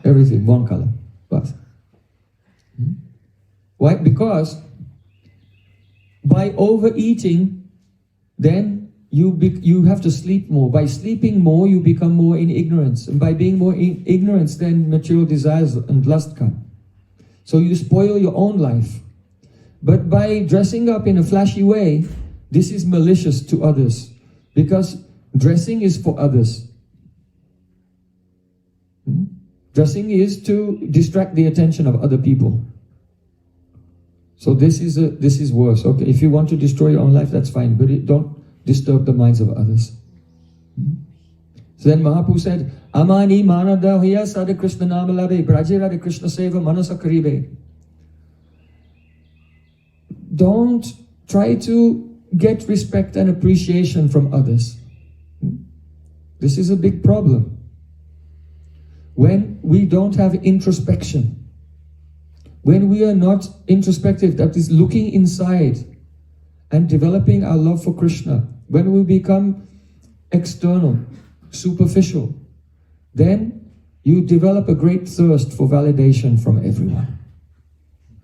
Everything, one color. But why? Because by overeating, then you have to sleep more. By sleeping more, you become more in ignorance. And by being more in ignorance, then material desires and lust come. So you spoil your own life. But by dressing up in a flashy way, this is malicious to others. Because dressing is for others. Dressing is to distract the attention of other people. So this is worse. Okay, if you want to destroy your own life, that's fine, but don't disturb the minds of others. So then Mahaprabhu said, Amani manada hiya sada Krishna namalabe brajira Krishna seva manasa karibe. Don't try to get respect and appreciation from others. This is a big problem. when we don't have introspection, when we are not introspective, that is looking inside and developing our love for Krishna, when we become external, superficial, then you develop a great thirst for validation from everyone.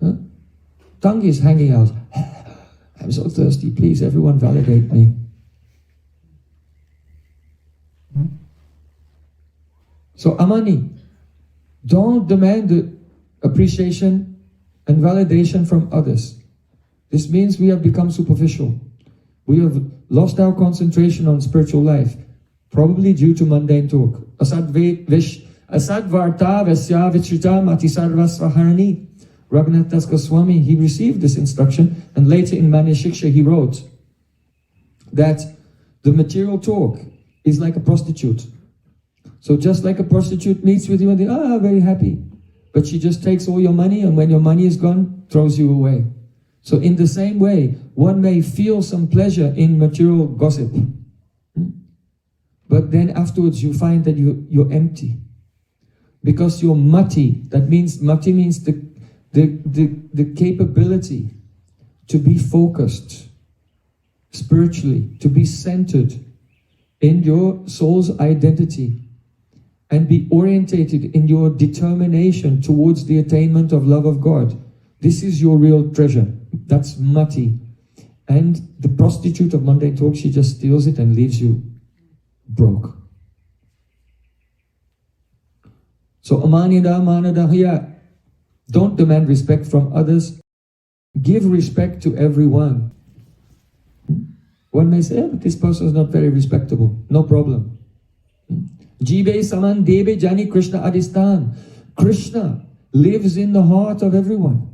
Huh? Tongue is hanging out. I'm so thirsty, please everyone validate me. So Amani, don't demand the appreciation and validation from others. This means we have become superficial. We have lost our concentration on spiritual life, probably due to mundane talk. Asad varta vesya vichrita mati sarvasvaharani. Raghunath Das Goswami, he received this instruction, and later in Manya Shiksha he wrote that the material talk is like a prostitute. So just like a prostitute meets with you and they very happy, but she just takes all your money, and when your money is gone, throws you away. So in the same way, one may feel some pleasure in material gossip, but then afterwards you find that you're empty. Because you're mati, mati means the capability to be focused spiritually, to be centered in your soul's identity, and be orientated in your determination towards the attainment of love of God. This is your real treasure. That's mati. And the prostitute of mundane talk, she just steals it and leaves you broke. So amanida manada hiya. Don't demand respect from others. Give respect to everyone. One may say, but this person is not very respectable. No problem. Jibe saman debe jani Krishna adistan. Krishna lives in the heart of everyone.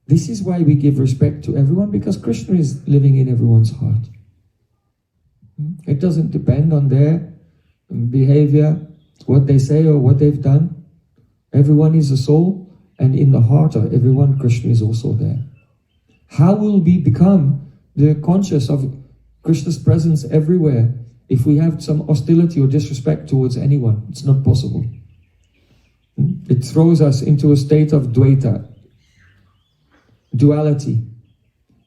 This is why we give respect to everyone, because Krishna is living in everyone's heart. It doesn't depend on their behavior, what they say or what they've done. Everyone is a soul, and in the heart of everyone, Krishna is also there. How will we become the conscious of Krishna's presence everywhere if we have some hostility or disrespect towards anyone? It's not possible. It throws us into a state of dvaita, duality.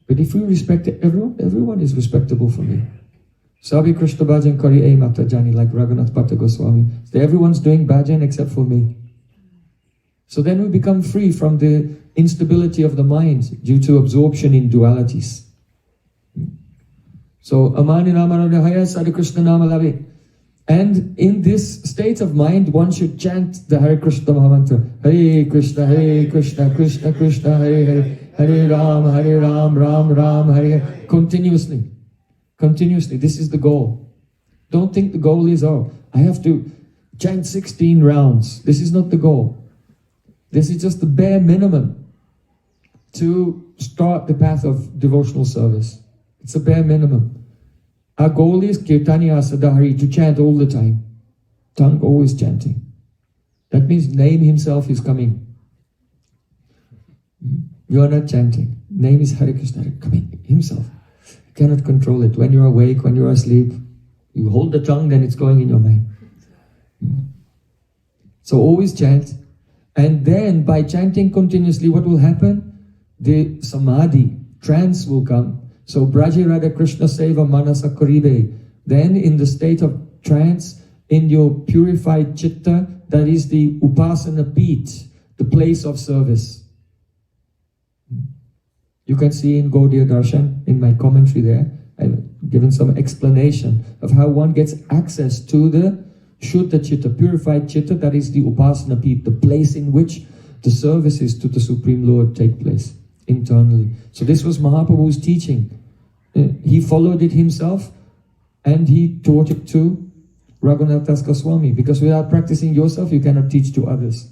But if we respect everyone, everyone is respectable for me. Sabi Krishna bhajan kari ei mata jani, like Raghunath Bhatta Goswami. So everyone's doing bhajan except for me. So then we become free from the instability of the mind due to absorption in dualities. So Amani Namanadahaya Sadhu Krishna Namalavi. And in this state of mind, one should chant the Hare Krishna Mahamantra. Hare Krishna, Krishna Krishna, Hare Hare, Hare Ram, Ram Ram, Hare Hare. Continuously. Continuously. This is the goal. Don't think the goal is, I have to chant 16 rounds. This is not the goal. This is just the bare minimum to start the path of devotional service. It's a bare minimum. Our goal is Kirtanya Sadahari, to chant all the time. Tongue always chanting. That means name himself is coming. You are not chanting. Name is Hare Krishna, coming himself. You cannot control it. When you're awake, when you're asleep, you hold the tongue, then it's going in your mind. So always chant. And then by chanting continuously, what will happen? The samadhi, trance will come. So Braja Radha Krishna Seva Manasa Karibe. Then in the state of trance, in your purified chitta, that is the upasana peeth, the place of service. You can see in Gaudiya Darshan, in my commentary there, I've given some explanation of how one gets access to the Shuddha Chitta, purified Chitta, that is the Upasana Peeth, the place in which the services to the Supreme Lord take place internally. So this was Mahaprabhu's teaching. He followed it himself and he taught it to Raghunath Das Goswami, because without practicing yourself, you cannot teach to others.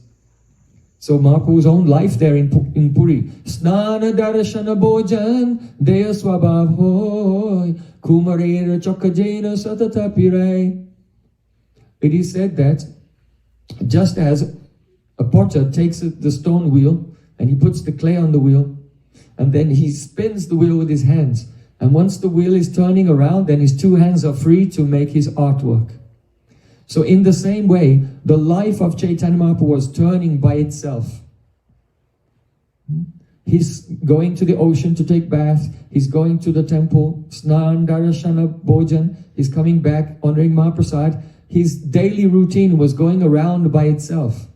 So Mahaprabhu's own life there in Puri. Snana darashana bhojan deya swabhav hoy kumarera chakajena satata pirai. It is said that just as a potter takes the stone wheel and he puts the clay on the wheel and then he spins the wheel with his hands, and once the wheel is turning around, then his two hands are free to make his artwork. So in the same way, the life of Chaitanya Mahaprabhu was turning by itself. He's going to the ocean to take bath. He's going to the temple, Snan, Darashana, Bhojan. He's coming back, honoring Mahaprasad. His daily routine was going around by itself.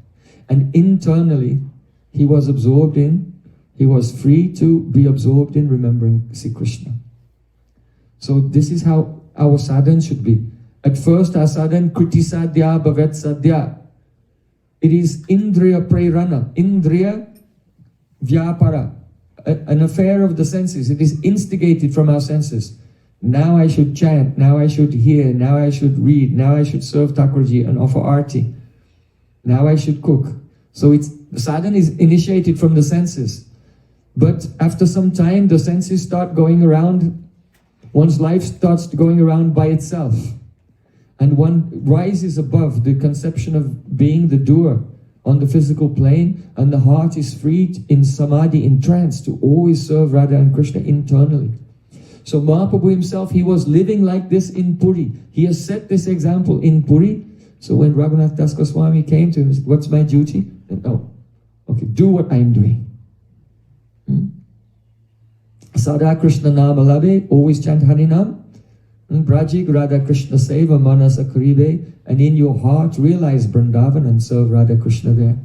And internally, he was free to be absorbed in remembering Sri Krishna. So this is how our sadhana should be. At first, our sadhana, kriti sadhya, bhavet sadhya. It is indriya prerana, indriya vyapara, an affair of the senses. It is instigated from our senses. Now I should chant, now I should hear, now I should read, now I should serve Thakurji and offer arti. Now I should cook. So the sadhana is initiated from the senses. But after some time, the senses start going around. One's life starts going around by itself. And one rises above the conception of being the doer on the physical plane, and the heart is freed in samadhi, in trance, to always serve Radha and Krishna internally. So Mahaprabhu himself, he was living like this in Puri. He has set this example in Puri. So when Raghunath Das Goswami came to him, he said, what's my duty? Oh, okay, do what I'm doing. Sada Krishna Nama Labe, always chant Harinam. Brajik Radha Krishna Seva Manasa Karibe, and in your heart realize Vrindavan and serve Radha Krishna there.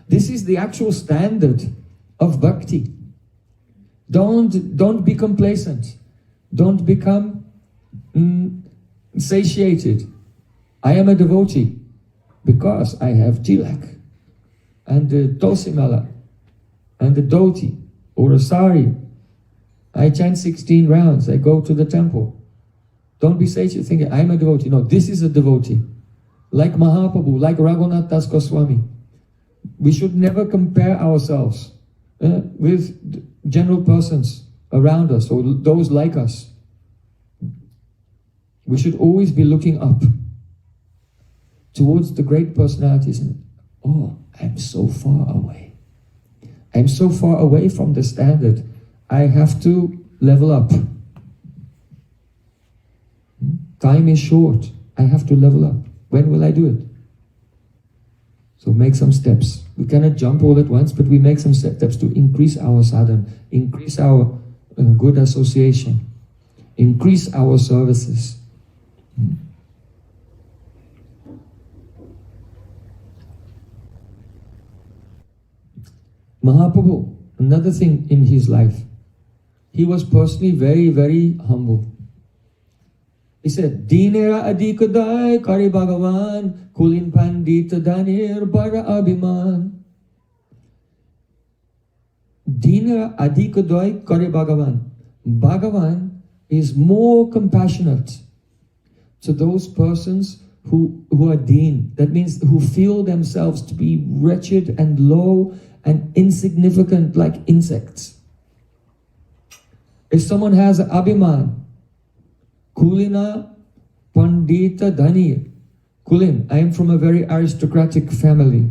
This is the actual standard of bhakti. Don't be complacent. Don't become satiated. I am a devotee because I have tilak and the tulsimala and the dhoti or a sari. I chant 16 rounds. I go to the temple. Don't be satiated thinking, I'm a devotee. No, this is a devotee. Like Mahaprabhu, like Raghunath Das Goswami. We should never compare ourselves with general persons around us or those like us. We should always be looking up towards the great personalities and, oh, I'm so far away. I'm so far away from the standard. I have to level up. Time is short. I have to level up. When will I do it? So make some steps. We cannot jump all at once, but we make some steps to increase our sadhana, increase our good association, increase our services. Mahaprabhu, another thing in his life, he was personally very, very humble. He said, Dinera adikadai kari Bhagavan, kulin pandita danir bara abhiman. Dinera adikadai kari Bhagavan. Bhagavan is more compassionate to those persons who are deen. That means who feel themselves to be wretched and low and insignificant like insects. If someone has abhiman, Kulina Pandita Dhani. Kulin, I am from a very aristocratic family.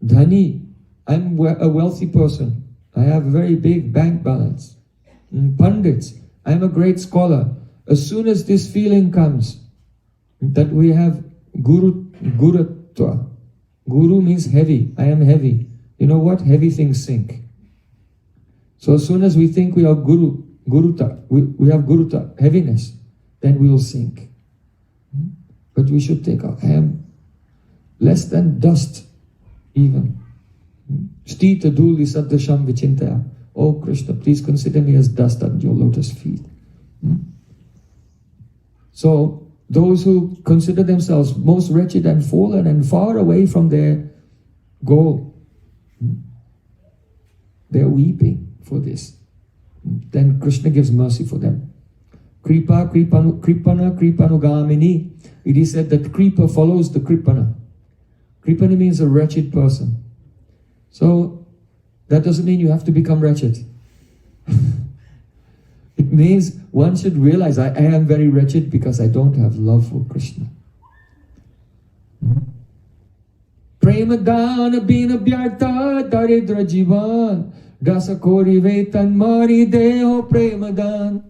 Dhani, I'm a wealthy person. I have a very big bank balance. Pandits, I'm a great scholar. As soon as this feeling comes that we have Gurutva. Guru means heavy. I am heavy. You know what? Heavy things sink. So as soon as we think we are Guruta, we have Guruta, heaviness, then we will sink. But we should take I am less than dust even. Stita duli saddasham vichintaya. Oh Krishna, please consider me as dust at your lotus feet. So those who consider themselves most wretched and fallen and far away from their goal, they're weeping for this. Then Krishna gives mercy for them. Kripa, kripana, kripanugamini. It is said that kripa follows the kripana. Kripana means a wretched person. So that doesn't mean you have to become wretched. It means one should realize I am very wretched because I don't have love for Krishna. Premadana bina byarta daridra jivan. Dasa kori vetan mari deho premadan.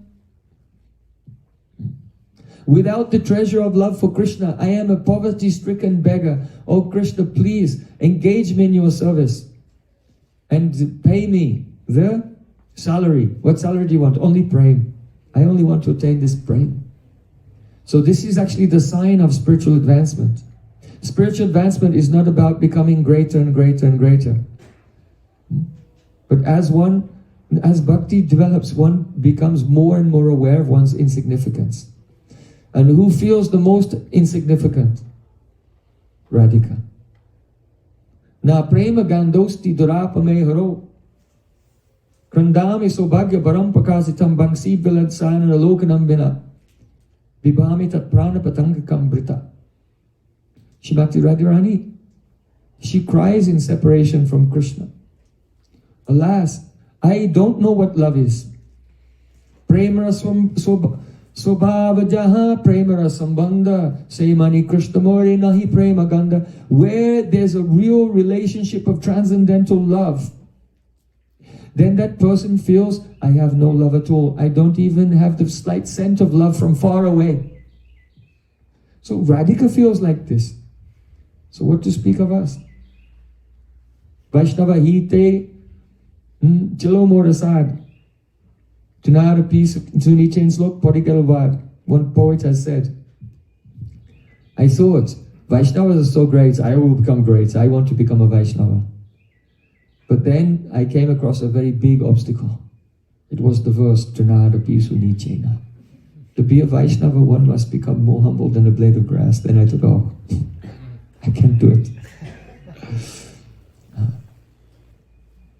Without the treasure of love for Krishna, I am a poverty-stricken beggar. Oh Krishna, please engage me in your service and pay me the salary. What salary do you want? Only Prem. I only want to attain this Prem. So this is actually the sign of spiritual advancement. Spiritual advancement is not about becoming greater and greater and greater. But as bhakti develops, one becomes more and more aware of one's insignificance. And who feels the most insignificant? Radhika. Na prema gandosti durapame haro. Krandami sobhagya baram pakasitam bangsi vilad sana lokanam bina. Vibhami tat prana patangakam brita. Shrimati Radharani, she cries in separation from Krishna. Alas, I don't know what love is. Premara Swabhava Jaha Premara Sambandha Saimani Krishna Mori Nahi Prema Ganda. Where there's a real relationship of transcendental love, then that person feels, I have no love at all. I don't even have the slight scent of love from far away. So Radhika feels like this. So what to speak of us? Vaishnava hite chalo morasad. Tunara piece tuni chains look podigalvad. One poet has said, I thought Vaishnavas are so great, I will become great. I want to become a Vaishnava. But then I came across a very big obstacle. It was the verse Tunara piece tuni chaina. To be a Vaishnava, one must become more humble than a blade of grass. Then I thought, oh, I can't do it.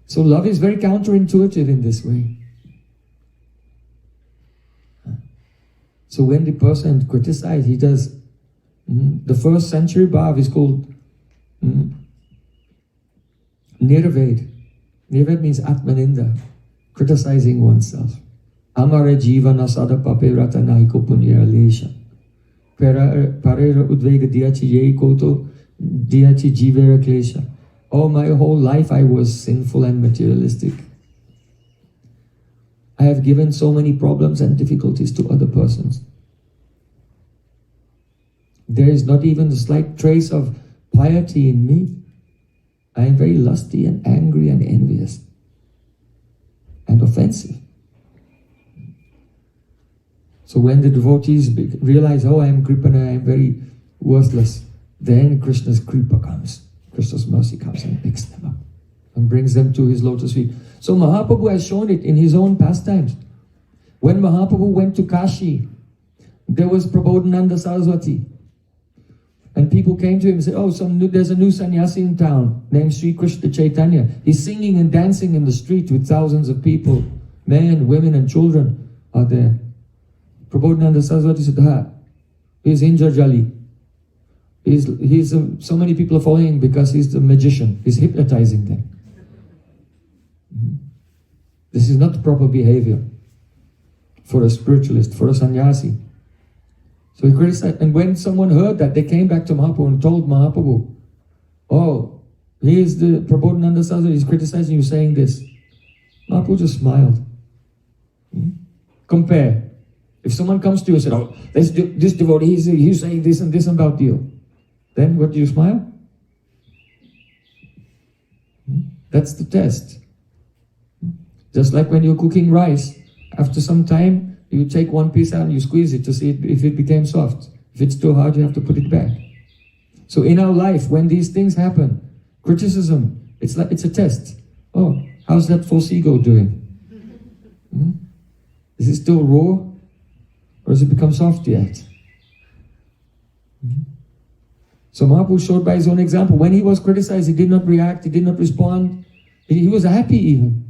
So love is very counterintuitive in this way. So when the person criticizes, he does, the first century bhav is called nirved. Nirved means atmaninda, criticizing oneself. Amara jivana sadapape ratanaiko punya lesha. Parera udvega diachi ye koto diachi jivera klesha. Oh, my whole life I was sinful and materialistic. I have given so many problems and difficulties to other persons. There is not even a slight trace of piety in me. I am very lusty and angry and envious and offensive. So when the devotees realize, oh, I am Kripana, I am very worthless, then Krishna's Kripa comes. Krishna's mercy comes and picks them up and brings them to his lotus feet. So Mahaprabhu has shown it in his own pastimes. When Mahaprabhu went to Kashi, there was Prabodhananda Saraswati. And people came to him and said, oh, there's a new sannyasi in town named Sri Krishna Chaitanya. He's singing and dancing in the street with thousands of people. Men, women and children are there. Prabodhananda Saraswati said, he's Indrajali. So many people are following him because he's the magician. He's hypnotizing them. This is not proper behavior for a spiritualist, for a sannyasi. So he criticized, and when someone heard that, they came back to Mahaprabhu and told Mahaprabhu, oh, he is the Prabodhananda Saraswati, he's criticizing you saying this. Mahaprabhu just smiled. Compare. If someone comes to you and said, oh, this devotee, he's saying this and this about you. Then what do you smile? That's the test. Just like when you're cooking rice, after some time, you take one piece out and you squeeze it to see if it became soft. If it's too hard, you have to put it back. So in our life, when these things happen, criticism, it's a test. Oh, how's that false ego doing? Is it still raw? Or has it become soft yet? So Mahaprabhu showed by his own example, when he was criticized, he did not react, he did not respond. He was happy even.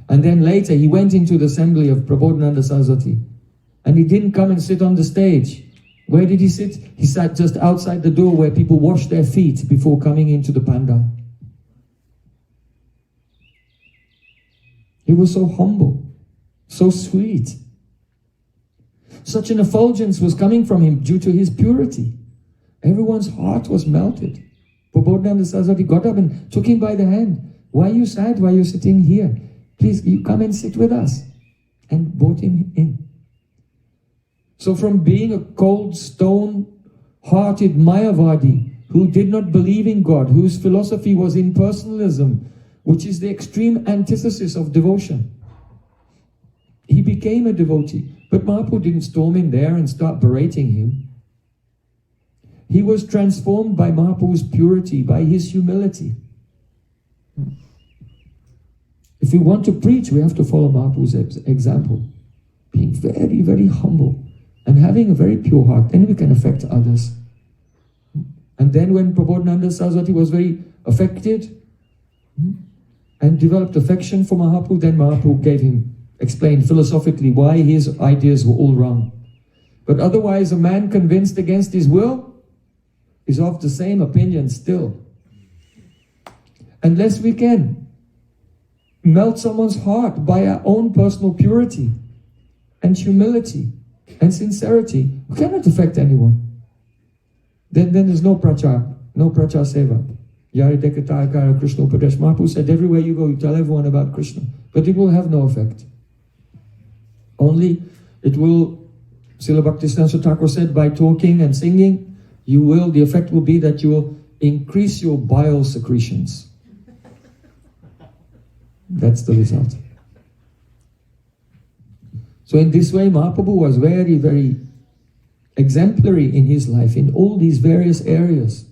And then later he went into the assembly of Prabodhananda Saraswati. And he didn't come and sit on the stage. Where did he sit? He sat just outside the door where people wash their feet before coming into the pandal. He was so humble, so sweet. Such an effulgence was coming from him due to his purity. Everyone's heart was melted. Prabodhananda Saraswati got up and took him by the hand. Why are you sad? Why are you sitting here? Please, you come and sit with us. And brought him in. So from being a cold, stone-hearted Mayavadi who did not believe in God, whose philosophy was impersonalism, which is the extreme antithesis of devotion, he became a devotee. But Mahaprabhu didn't storm in there and start berating him. He was transformed by Mahaprabhu's purity, by his humility. If we want to preach, we have to follow Mahaprabhu's example. Being very, very humble and having a very pure heart, then we can affect others. And then when Prabodhananda Saraswati was very affected and developed affection for Mahaprabhu, then Mahaprabhu explained philosophically why his ideas were all wrong. But otherwise, a man convinced against his will is of the same opinion still. Unless we can melt someone's heart by our own personal purity and humility and sincerity, we cannot affect anyone. Then there's no prachar seva. Yari Dekatakara Krishna Upadesh. Mahaprabhu said, everywhere you go, you tell everyone about Krishna. But it will have no effect. Only it will, Srila Bhaktisiddhanta Thakur said, by talking and singing, the effect will be that you will increase your bile secretions. That's the result. So in this way, Mahaprabhu was very, very exemplary in his life in all these various areas.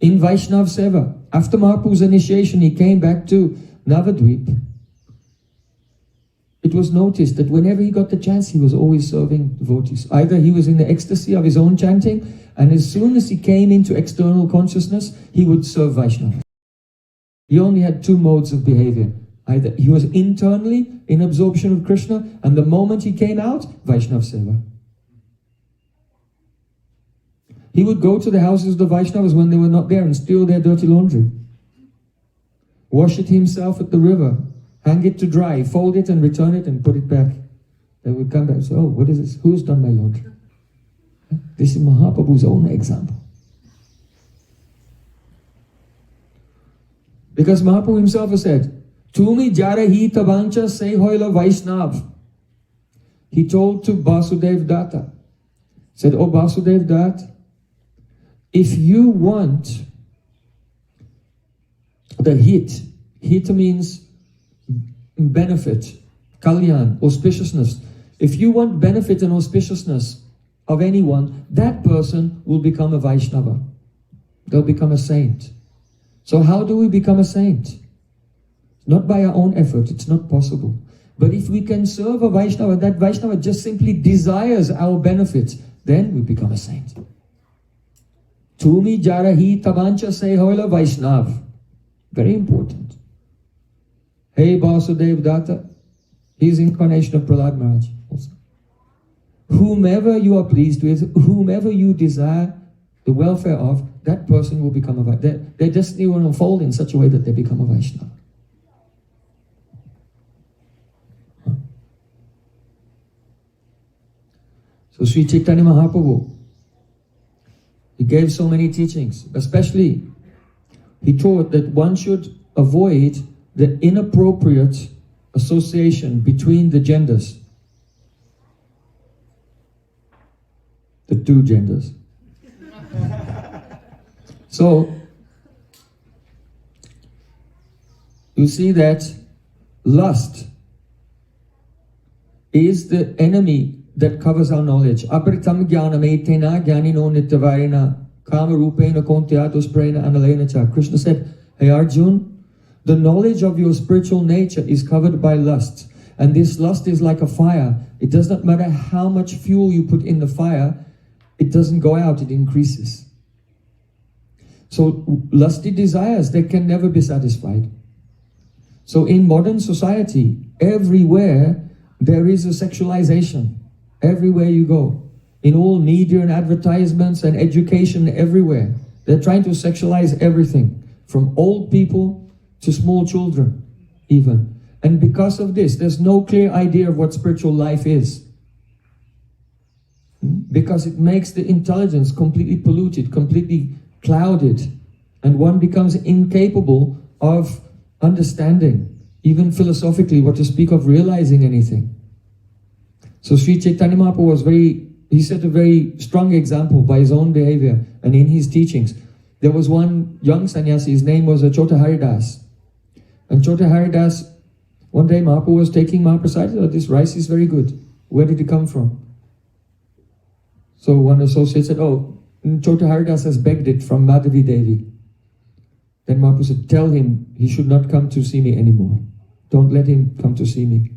In Vaishnav Seva, after Mahaprabhu's initiation, he came back to Navadvip. It was noticed that whenever he got the chance, he was always serving devotees. Either he was in the ecstasy of his own chanting, and as soon as he came into external consciousness, he would serve Vaishnavas. He only had two modes of behavior. Either he was internally in absorption of Krishna, and the moment he came out, Vaishnav Seva. He would go to the houses of the Vaishnavas when they were not there and steal their dirty laundry. Wash it himself at the river, hang it to dry, fold it and return it and put it back. They would come back and say, oh, what is this? Who's done my laundry? This is Mahaprabhu's own example. Because Mahaprabhu himself has said, Tumi jara hi tavancha se hoila Vaishnav. He told to Basudev Datta, said, oh Basudev Datta, if you want the hit means benefit, kalyan, auspiciousness. If you want benefit and auspiciousness of anyone, that person will become a Vaishnava. They'll become a saint. So how do we become a saint? Not by our own effort, it's not possible. But if we can serve a Vaishnava, that Vaishnava just simply desires our benefit, then we become a saint. Tumi jarahi tavancha se hoila Vaishnav. Very important. Hey Basudev Datta, he's incarnation of Prahlad Maharaj also. Whomever you are pleased with, whomever you desire the welfare of, that person will become a Vaishnava. Their destiny will unfold in such a way that they become a Vaishnava. So Sri Chaitanya Mahaprabhu, he gave so many teachings, especially he taught that one should avoid the inappropriate association between the genders. The two genders. So, you see that lust is the enemy that covers our knowledge. Apritam jnanam etena jnanino nityavarena kama rupena kontyatus prena analena cha. Krishna said, hey Arjun, the knowledge of your spiritual nature is covered by lust. And this lust is like a fire. It does not matter how much fuel you put in the fire, it doesn't go out, it increases. So lusty desires, they can never be satisfied. So in modern society, everywhere there is a sexualization. Everywhere you go. In all media and advertisements and education, everywhere. They're trying to sexualize everything. From old people to small children, even. And because of this, there's no clear idea of what spiritual life is. Because it makes the intelligence completely polluted, completely clouded. And one becomes incapable of understanding, even philosophically, what to speak of realizing anything. So Sri Chaitanya Mahaprabhu he set a very strong example by his own behavior and in his teachings. There was one young sannyasi, his name was Chota Haridas. And Chota Haridas, one day Mahaprabhu was taking Mahaprasad, oh, this rice is very good. Where did it come from? So one associate said, oh, Chota Haridas has begged it from Madhavi Devi. Then Mahaprabhu said, tell him he should not come to see me anymore. Don't let him come to see me.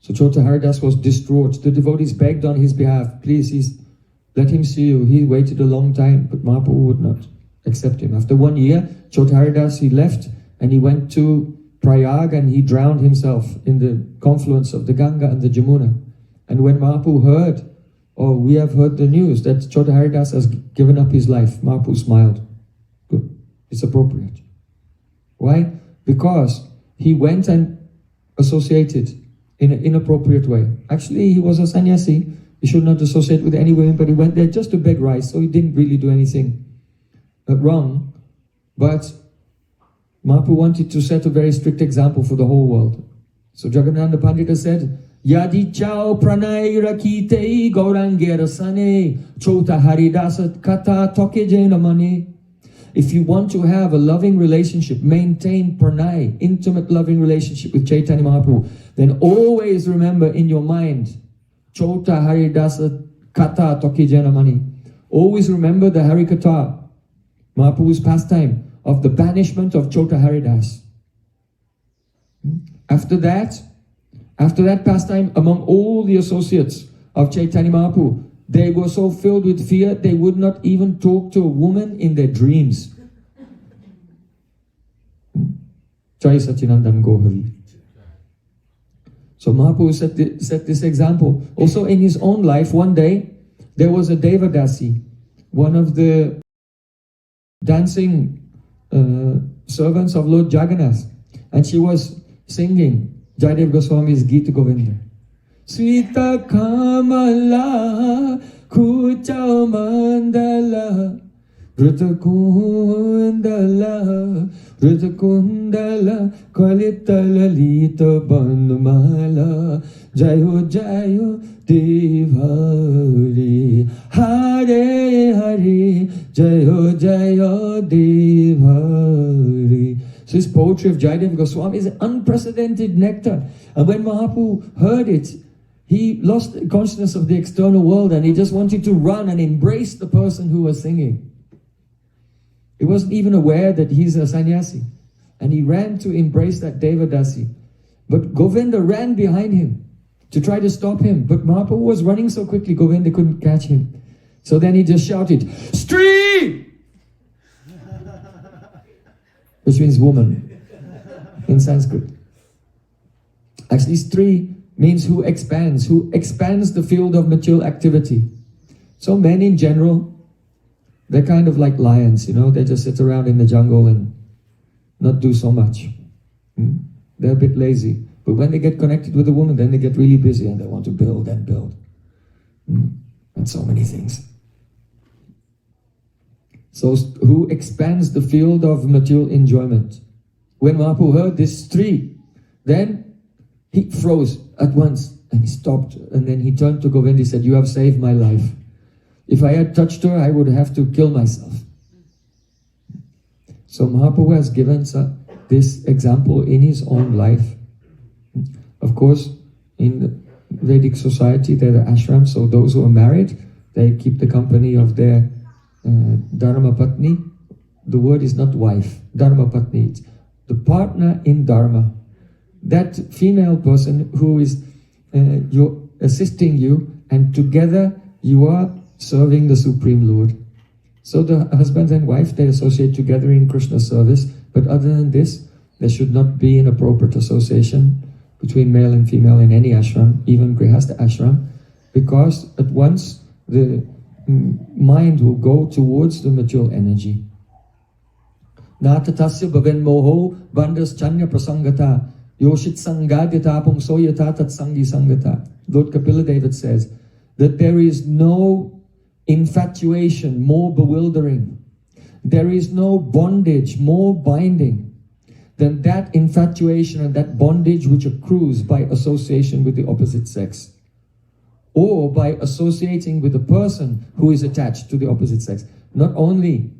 So Chota Haridas was distraught. The devotees begged on his behalf, please, let him see you. He waited a long time, but Mahaprabhu would not accept him. After 1 year, Chota Haridas, he left and he went to Prayag and he drowned himself in the confluence of the Ganga and the Jamuna. And when Mahaprabhu heard, oh, we have heard the news that Chota Haridas has given up his life, Mahaprabhu smiled. Good, it's appropriate. Why? Because he went and associated in an inappropriate way. Actually, he was a sannyasi. He should not associate with any women, but he went there just to beg rice, so he didn't really do anything wrong. But Mahaprabhu wanted to set a very strict example for the whole world. So Jagannatha Pandita said, Yadi chao pranay rakite gaurangera sane chota haridasa kata toke mane. If you want to have a loving relationship, maintain pranay, intimate loving relationship with Chaitanya Mahaprabhu, then always remember in your mind, Chota Haridasa Kata Toki Janamani. Always remember the Harikatha, Mahaprabhu's pastime of the banishment of Chota Haridas. After that pastime, among all the associates of Chaitanya Mahaprabhu, they were so filled with fear, they would not even talk to a woman in their dreams. Jai Satyanandam Gohari. So Mahaprabhu set this example. Also in his own life, one day, there was a Devadasi, one of the dancing servants of Lord Jagannath. And she was singing Jayadev Goswami's Gita Govinda. Swita Kamala Kucha Mandala Vritakundala Vritakundala Kvalitala Lita Bandmala Jayo Jayo Devari Hare Hare Jayo Jayo Devari. So this poetry of Jayadev Goswami is unprecedented nectar. And when Mahaprabhu heard it, he lost consciousness of the external world and he just wanted to run and embrace the person who was singing. He wasn't even aware that he's a sannyasi. And he ran to embrace that Devadasi. But Govinda ran behind him to try to stop him. But Mahaprabhu was running so quickly, Govinda couldn't catch him. So then he just shouted, Stree! Which means woman in Sanskrit. Actually, Stree means who expands the field of material activity. So men in general, they're kind of like lions, you know, they just sit around in the jungle and not do so much. They're a bit lazy. But when they get connected with a woman, then they get really busy and they want to build and build. And so many things. So who expands the field of material enjoyment? When Mahaprabhu heard this Stree, then he froze at once and he stopped and then he turned to Govinda. He said, you have saved my life. If I had touched her, I would have to kill myself. So Mahaprabhu has given this example in his own life. Of course, in the Vedic society, there are ashrams, so those who are married, they keep the company of their Dharma Patni. The word is not wife, Dharma Patni. It's the partner in Dharma. That female person who is assisting you, and together you are serving the Supreme Lord. So the husband and wife, they associate together in Krishna service, but other than this, there should not be inappropriate association between male and female in any ashram, even Grihastha ashram, because at once the mind will go towards the material energy. Natatasya bhaven moho bandhas chanya prasangata yoshit sangadyata pungso yata tat sangi sangata. Lord Kapila David says that there is no infatuation more bewildering. There is no bondage more binding than that infatuation and that bondage which accrues by association with the opposite sex, or by associating with a person who is attached to the opposite sex. Not only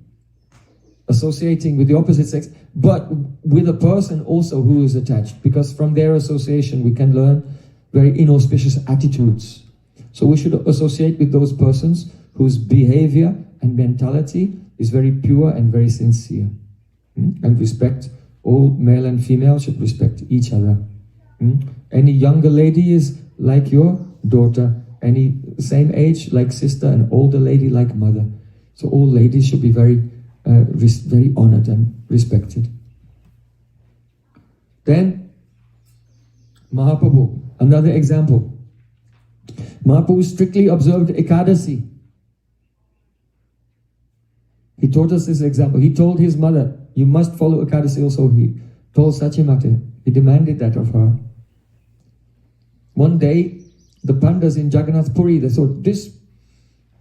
associating with the opposite sex, but with a person also who is attached, because from their association we can learn very inauspicious attitudes. So we should associate with those persons whose behavior and mentality is very pure and very sincere. And respect, all male and female should respect each other. Any younger lady is like your daughter, any same age like sister, and older lady like mother. So all ladies should be very honored and respected. Then Mahaprabhu, another example. Mahaprabhu strictly observed Ekadasi. He taught us this example. He told his mother, you must follow Ekadasi also. He told Sachimate, he demanded that of her. One day, the Pandas in Jagannath Puri, they thought, this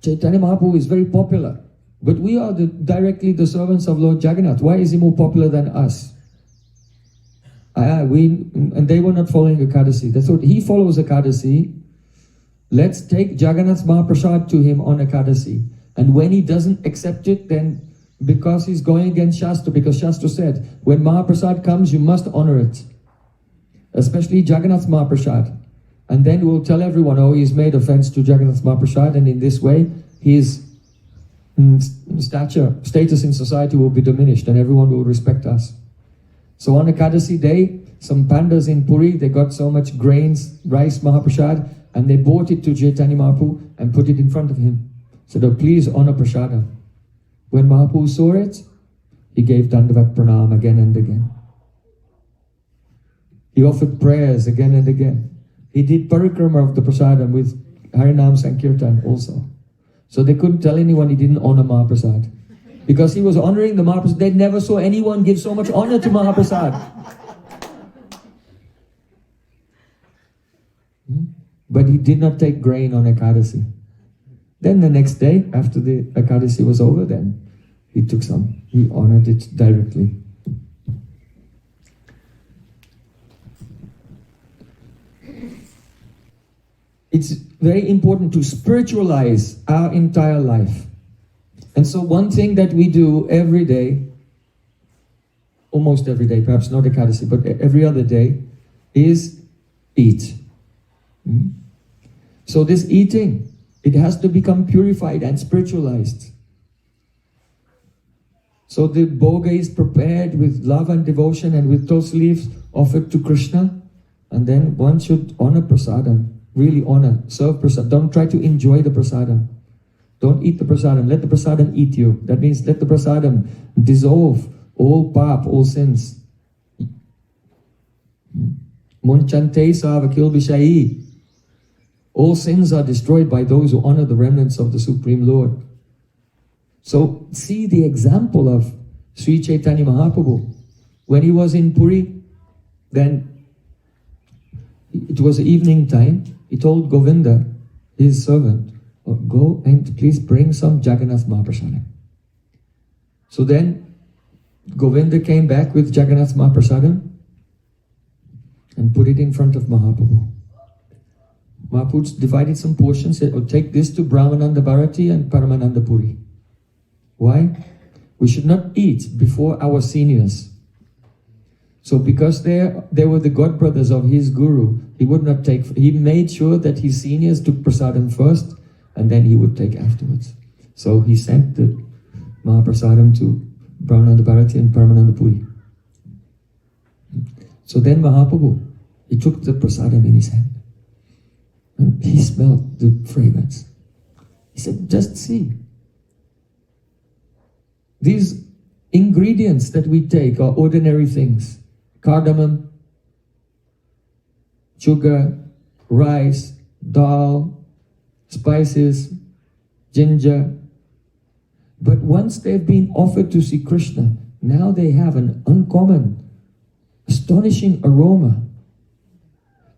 Chaitanya Mahaprabhu is very popular, but we are directly the servants of Lord Jagannath. Why is he more popular than us? And they were not following Ekadasi. They thought, he follows Ekadasi, let's take Jagannath Mahaprasad to him on Ekadasi. And when he doesn't accept it, then because he's going against Shastra, because Shastra said, when Mahaprasad comes, you must honor it. Especially Jagannath Mahaprasad. And then we'll tell everyone, oh, he's made offense to Jagannath Mahaprasad, and in this way, his status in society will be diminished, and everyone will respect us. So on Ekadasi day, some Pandas in Puri, they got so much grains, rice, Mahaprasad, and they brought it to Chaitanya Mahaprabhu and put it in front of him. Said, oh, please honor Prasada. When Mahaprabhu saw it, he gave Dandavat Pranam again and again. He offered prayers again and again. He did parikrama of the Prasadam with Harinam Sankirtan also. So they couldn't tell anyone he didn't honor Mahaprasad. Because he was honoring the Mahaprasad. They never saw anyone give so much honor to Mahaprasad. But he did not take grain on Ekadasi. Then the next day, after the Ekadasi was over, then he took some. He honored it directly. It's very important to spiritualize our entire life. And so one thing that we do every day, almost every day, perhaps not Ekadasi, but every other day, is eat. So this eating, it has to become purified and spiritualized. So the bhoga is prepared with love and devotion and with tulsi leaves offered to Krishna. And then one should honor prasadam, really honor, serve prasadam. Don't try to enjoy the prasadam. Don't eat the prasadam, let the prasadam eat you. That means let the prasadam dissolve all pap, all sins. Munchante savakil vishayi. All sins are destroyed by those who honor the remnants of the Supreme Lord. So see the example of Sri Chaitanya Mahaprabhu. When he was in Puri, then it was evening time, he told Govinda, his servant, oh, go and please bring some Jagannath Mahaprasadam. So then Govinda came back with Jagannath Mahaprasadam and put it in front of Mahaprabhu. Mahaprabhu divided some portions, said, oh, take this to Brahmananda Bharati and Paramananda Puri. Why? We should not eat before our seniors. So because they were the godbrothers of his guru, he would not take, he made sure that his seniors took prasadam first, and then he would take afterwards. So he sent the Mahaprasadam to Brahmananda Bharati and Paramananda Puri. So then Mahaprabhu, he took the prasadam in his hand. And he smelled the fragrance. He said, just see. These ingredients that we take are ordinary things. Cardamom, sugar, rice, dal, spices, ginger. But once they've been offered to Sri Krishna, now they have an uncommon, astonishing aroma.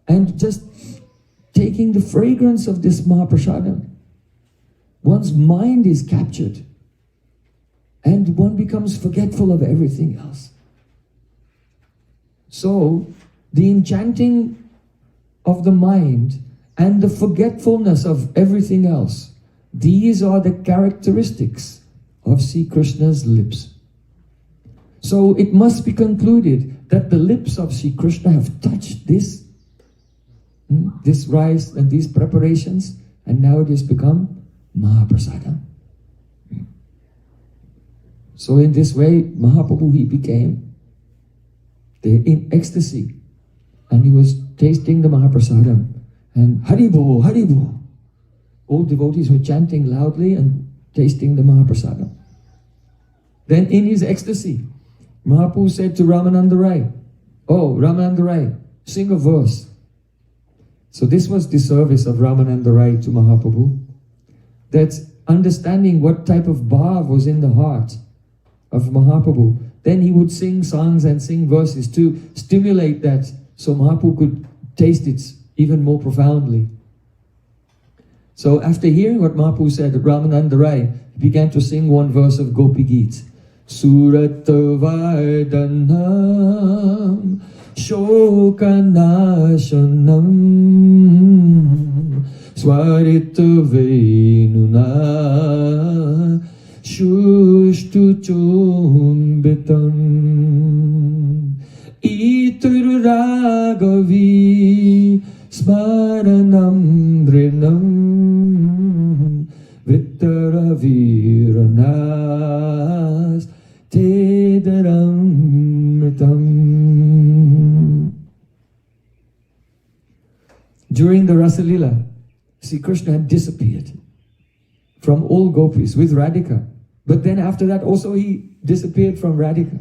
And just taking the fragrance of this Mahaprasadam, one's mind is captured and one becomes forgetful of everything else. So, the enchanting of the mind and the forgetfulness of everything else, these are the characteristics of Sri Krishna's lips. So it must be concluded that the lips of Sri Krishna have touched this rice and these preparations, and now it has become Mahaprasada. So in this way, Mahaprabhu, he became in ecstasy, and he was tasting the Mahaprasadam, and Haribo, Haribo. All devotees were chanting loudly and tasting the Mahaprasadam. Then in his ecstasy, Mahaprabhu said to Ramananda Rai, "Oh, Ramananda Rai, sing a verse." So this was the service of Ramananda Rai to Mahaprabhu. That's understanding what type of bhav was in the heart of Mahaprabhu. Then he would sing songs and sing verses to stimulate that, so Mahaprabhu could taste it even more profoundly. So after hearing what Mahaprabhu said, Ramananda Rai began to sing one verse of Gopi Geet. Suratavardhanam Shokanashanam Swaritavenuna Shushtuchumbitam Iturragavi Smaranam Drinam Vittaraviranas Tedaramritam. During the Rasalila, Sri Krishna had disappeared from all gopis with Radhika. But then after that also he disappeared from Radhika.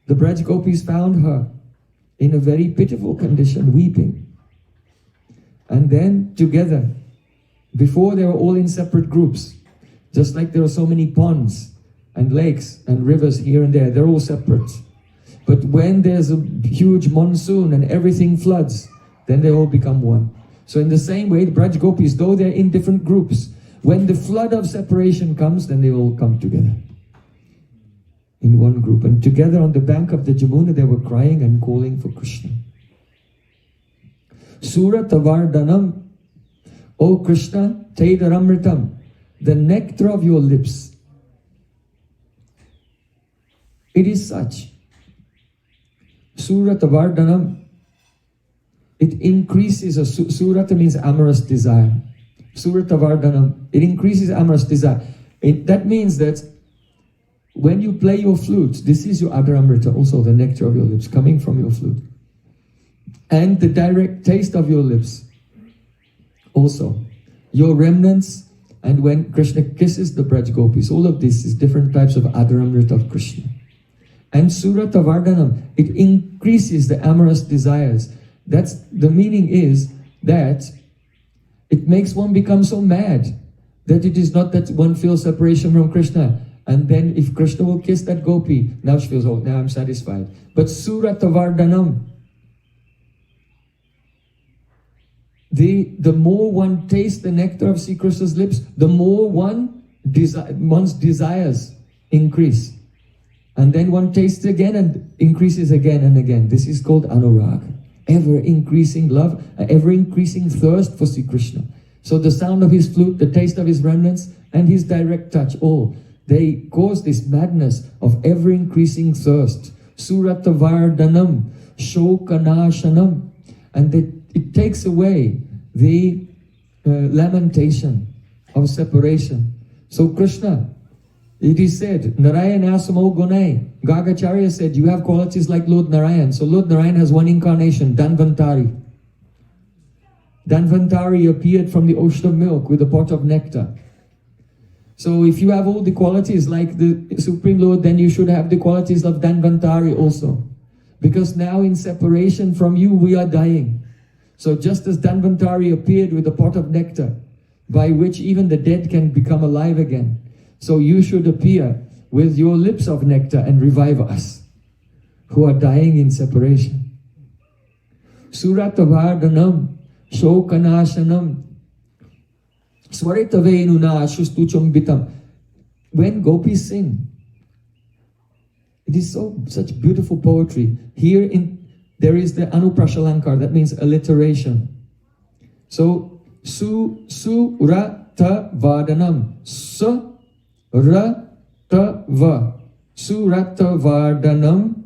The Braj gopis found her in a very pitiful condition, weeping. And then together, before they were all in separate groups, just like there are so many ponds and lakes and rivers here and there, they're all separate. But when there's a huge monsoon and everything floods, then they all become one. So in the same way, the Braj gopis, though they're in different groups, when the flood of separation comes, then they all come together in one group. And together on the bank of the Jamuna, they were crying and calling for Krishna. Suratavardhanam, O Krishna, Tedaramritam, the nectar of your lips. It is such. Suratavardhanam, it increases, surata means amorous desire. Suratavardhanam, it increases amorous desire. That means that when you play your flute, this is your Adaramrita, also the nectar of your lips, coming from your flute. And the direct taste of your lips, also. Your remnants, and when Krishna kisses the Braj gopis, all of this is different types of Adaramrita of Krishna. And Suratavardhanam, it increases the amorous desires. That's the meaning is that it makes one become so mad that it is not that one feels separation from Krishna. And then if Krishna will kiss that gopi, now she feels, oh, now I'm satisfied. But Suratavardhanam, the more one tastes the nectar of Sri Krishna's lips, the more one's desires increase. And then one tastes again and increases again and again. This is called anurag. Ever-increasing love, ever-increasing thirst for Sri Krishna. So the sound of his flute, the taste of his remnants, and his direct touch, all, they cause this madness of ever-increasing thirst. Suratavardhanam, shokanashanam. And it takes away the lamentation of separation. So Krishna, it is said, Narayana Samo Gunai. Gagacharya said, you have qualities like Lord Narayan. So Lord Narayan has one incarnation, Dhanvantari. Dhanvantari appeared from the ocean of milk with a pot of nectar. So if you have all the qualities like the Supreme Lord, then you should have the qualities of Dhanvantari also. Because now in separation from you, we are dying. So just as Dhanvantari appeared with a pot of nectar, by which even the dead can become alive again, so you should appear with your lips of nectar and revive us, who are dying in separation. Suratavardhanam, shokanashanam, swaritavenuna shustuchumbitam. When gopis sing, It is such beautiful poetry. Here there is the Anuprashalankar, that means alliteration. So, ra ta vadanam. Ra ta va. Surata vadanam.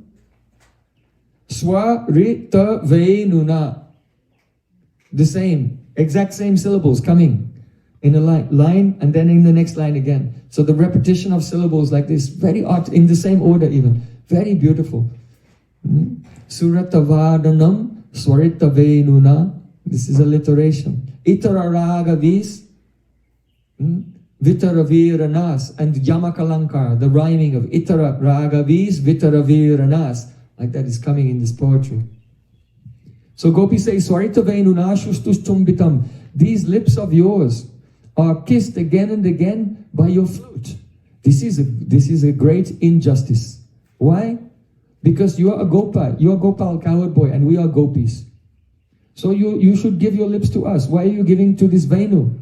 Swarita venuna. The same, exact same syllables coming in a line and then in the next line again. So the repetition of syllables like this, very odd, in the same order even. Very beautiful. Surata vadanam. Swarita venuna. This is alliteration. Itara ragavis. Vitaraviranas and Yamakalankar, the rhyming of Itara Ragavis, Vitaraviranas, like that is coming in this poetry. So Gopi says, Swarita Venunashustustumbitam, these lips of yours are kissed again and again by your flute. This is a great injustice. Why? Because you are a Gopa, you are Gopal, coward boy, and we are Gopis. So you should give your lips to us. Why are you giving to this Venu?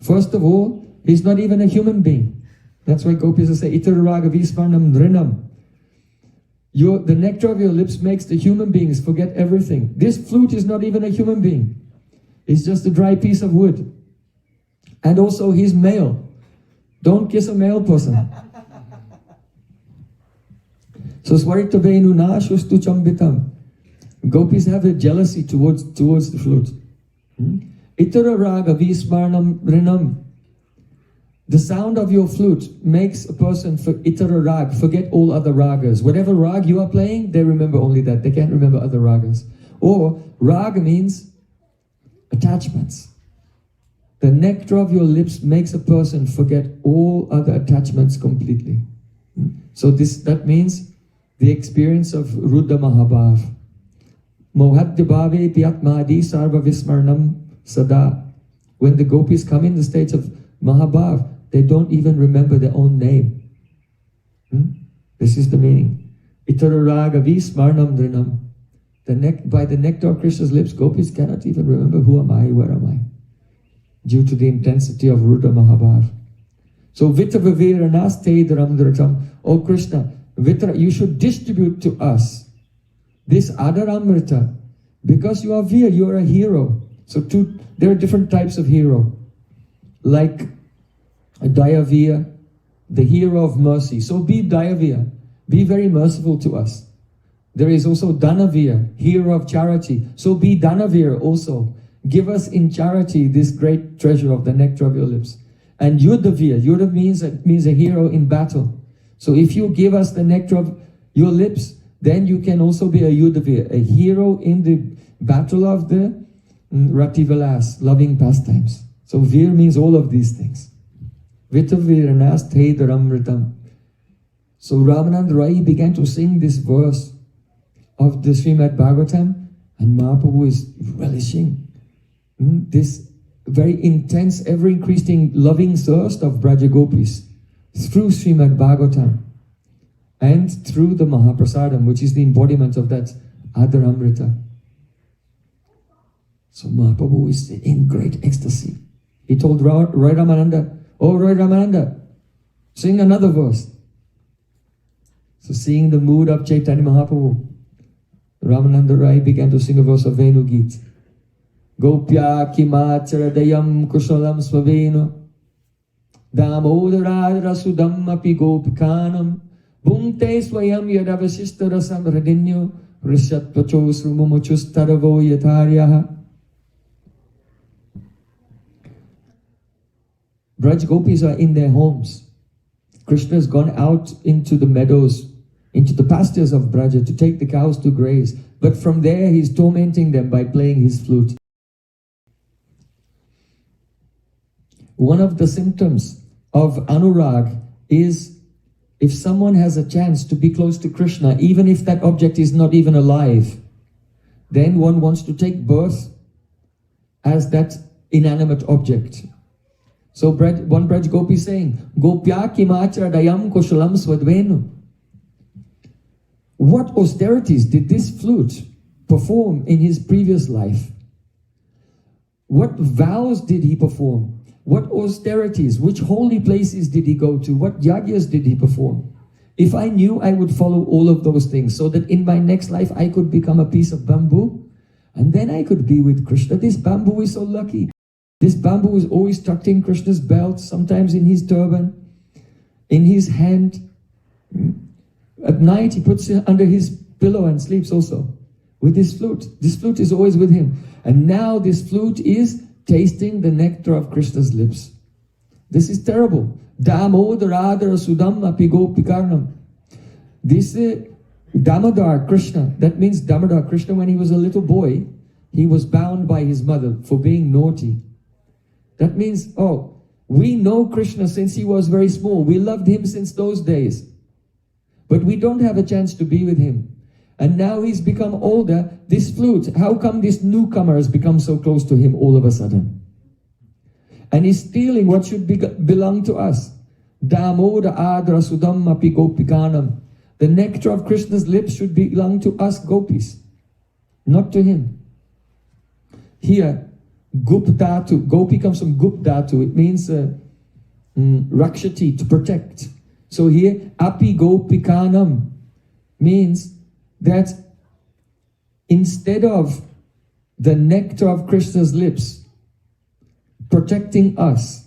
First of all, he's not even a human being. That's why Gopis say, Itararaga visvarnam drinam. The nectar of your lips makes the human beings forget everything. This flute is not even a human being. It's just a dry piece of wood. And also he's male. Don't kiss a male person. So Swarita Venu nashustu chambitam. Gopis have a jealousy towards the flute. Itararaga visvarnam drinam. The sound of your flute makes a person for itara rag, forget all other ragas. Whatever rag you are playing, they remember only that. They can't remember other ragas. Or raga means attachments. The nectar of your lips makes a person forget all other attachments completely. So that means the experience of Rudra Mahabhav. Mohadyabhave piyatmadi sarva vismarnam sada. When the gopis come in the states of Mahabhav, they don't even remember their own name. This is the meaning. Itararaga vismarnam drinam. By the nectar of Krishna's lips, gopis cannot even remember who am I, where am I, due to the intensity of Rudra Mahabhav. So Vitavaviranas Tedram Dratam. Oh Krishna, Vitra, you should distribute to us this Adaramrita, because you are Vir, you are a hero. So there are different types of hero. Like Dayavir, the hero of mercy. So be Dayavir, be very merciful to us. There is also Danavir, hero of charity. So be Danavir also. Give us in charity this great treasure of the nectar of your lips. And Yudhavir, Yudha means a hero in battle. So if you give us the nectar of your lips, then you can also be a Yudhavir, a hero in the battle of the Rativilas, loving pastimes. So Vir means all of these things. Vitaviranas Tedramritam. So Ramanand Rai began to sing this verse of the Srimad Bhagavatam, and Mahaprabhu is relishing this very intense, ever-increasing loving thirst of Braja Gopis through Srimad Bhagavatam and through the Mahaprasadam, which is the embodiment of that Adaramrita. So Mahaprabhu is in great ecstasy. He told Roy Ramananda, "Oh Roy Ramananda, sing another verse." So seeing the mood of Chaitanya Mahaprabhu, Ramananda Rai began to sing a verse of Venu Geet. Gopya kimacharadayam kushalam svavenu damodarad rasudam api gopikanam bhunte swayam yadavashistarasam radinyo rishatpachos rumumuchustaravo yataryaha. Braj Gopis are in their homes. Krishna has gone out into the meadows, into the pastures of Braja to take the cows to graze. But from there he's tormenting them by playing his flute. One of the symptoms of anurag is if someone has a chance to be close to Krishna, even if that object is not even alive, then one wants to take birth as that inanimate object. So one Braj Gopi is saying, Gopya kimachara dayam kushalam swadvenu. What austerities did this flute perform in his previous life? What vows did he perform? What austerities, which holy places did he go to? What yagyas did he perform? If I knew, I would follow all of those things so that in my next life I could become a piece of bamboo and then I could be with Krishna. This bamboo is so lucky. This bamboo is always tucked in Krishna's belt, sometimes in his turban, in his hand. At night he puts it under his pillow and sleeps also with his flute. This flute is always with him. And now this flute is tasting the nectar of Krishna's lips. This is terrible. Damodaradara Sudam api gopikarnam. This Damodar Krishna, that means Damodar Krishna, when he was a little boy, he was bound by his mother for being naughty. That means, oh, we know Krishna since he was very small. We loved him since those days. But we don't have a chance to be with him. And now he's become older. This flute, how come this newcomer has become so close to him all of a sudden? And he's stealing what should belong to us. Damoda adra sudam api gopikanam. The nectar of Krishna's lips should belong to us gopis, not to him. Here, gupdatu, gopi comes from gupdatu. It means rakshati, to protect. So here, api gopikanam means that instead of the nectar of Krishna's lips protecting us,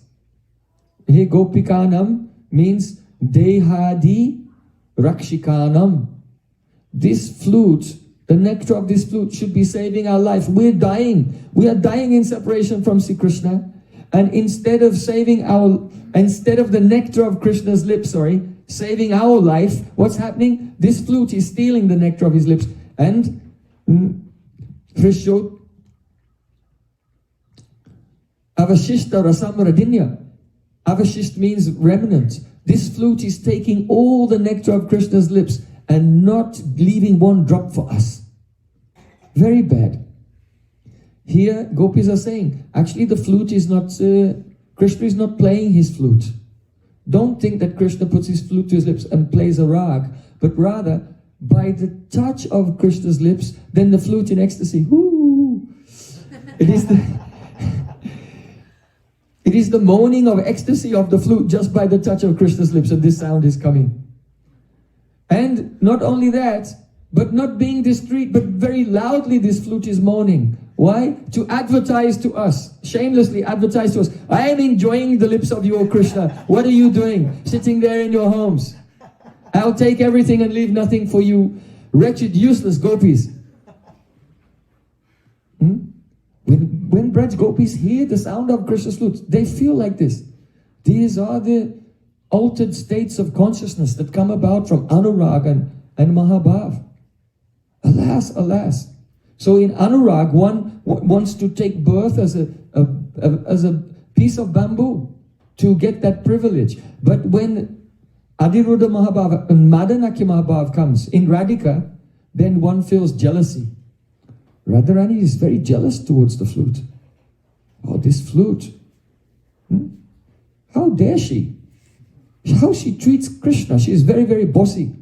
here gopikanam means dehadi rakshikanam. This flute, the nectar of this flute should be saving our life. We're dying. We are dying in separation from Sri Krishna. And instead of the nectar of Krishna's lips, saving our life, what's happening? This flute is stealing the nectar of his lips. And Prishot Avashishta Rasam Radinya. Avashisht means remnant. This flute is taking all the nectar of Krishna's lips and not leaving one drop for us. Very bad. Here, gopis are saying, actually the flute is not, Krishna is not playing his flute. Don't think that Krishna puts his flute to his lips and plays a rag, but rather, by the touch of Krishna's lips, then the flute in ecstasy, whoo! It is the moaning of ecstasy of the flute just by the touch of Krishna's lips, and this sound is coming. And not only that, but not being discreet, but very loudly this flute is moaning. Why? To advertise to us, shamelessly advertise to us, I am enjoying the lips of you, O Krishna. What are you doing? Sitting there in your homes. I'll take everything and leave nothing for you, wretched, useless gopis. When Braj gopis hear the sound of Krishna's flute, they feel like this. These are the altered states of consciousness that come about from Anurag and Mahabhav. Alas, alas. So in Anurag, one wants to take birth as a piece of bamboo to get that privilege. But when Adiruddha Mahabhav and Madanakya Mahabhav comes in Radhika, then one feels jealousy. Radharani is very jealous towards the flute. Oh, this flute. How dare she? How she treats Krishna. She is very, very bossy.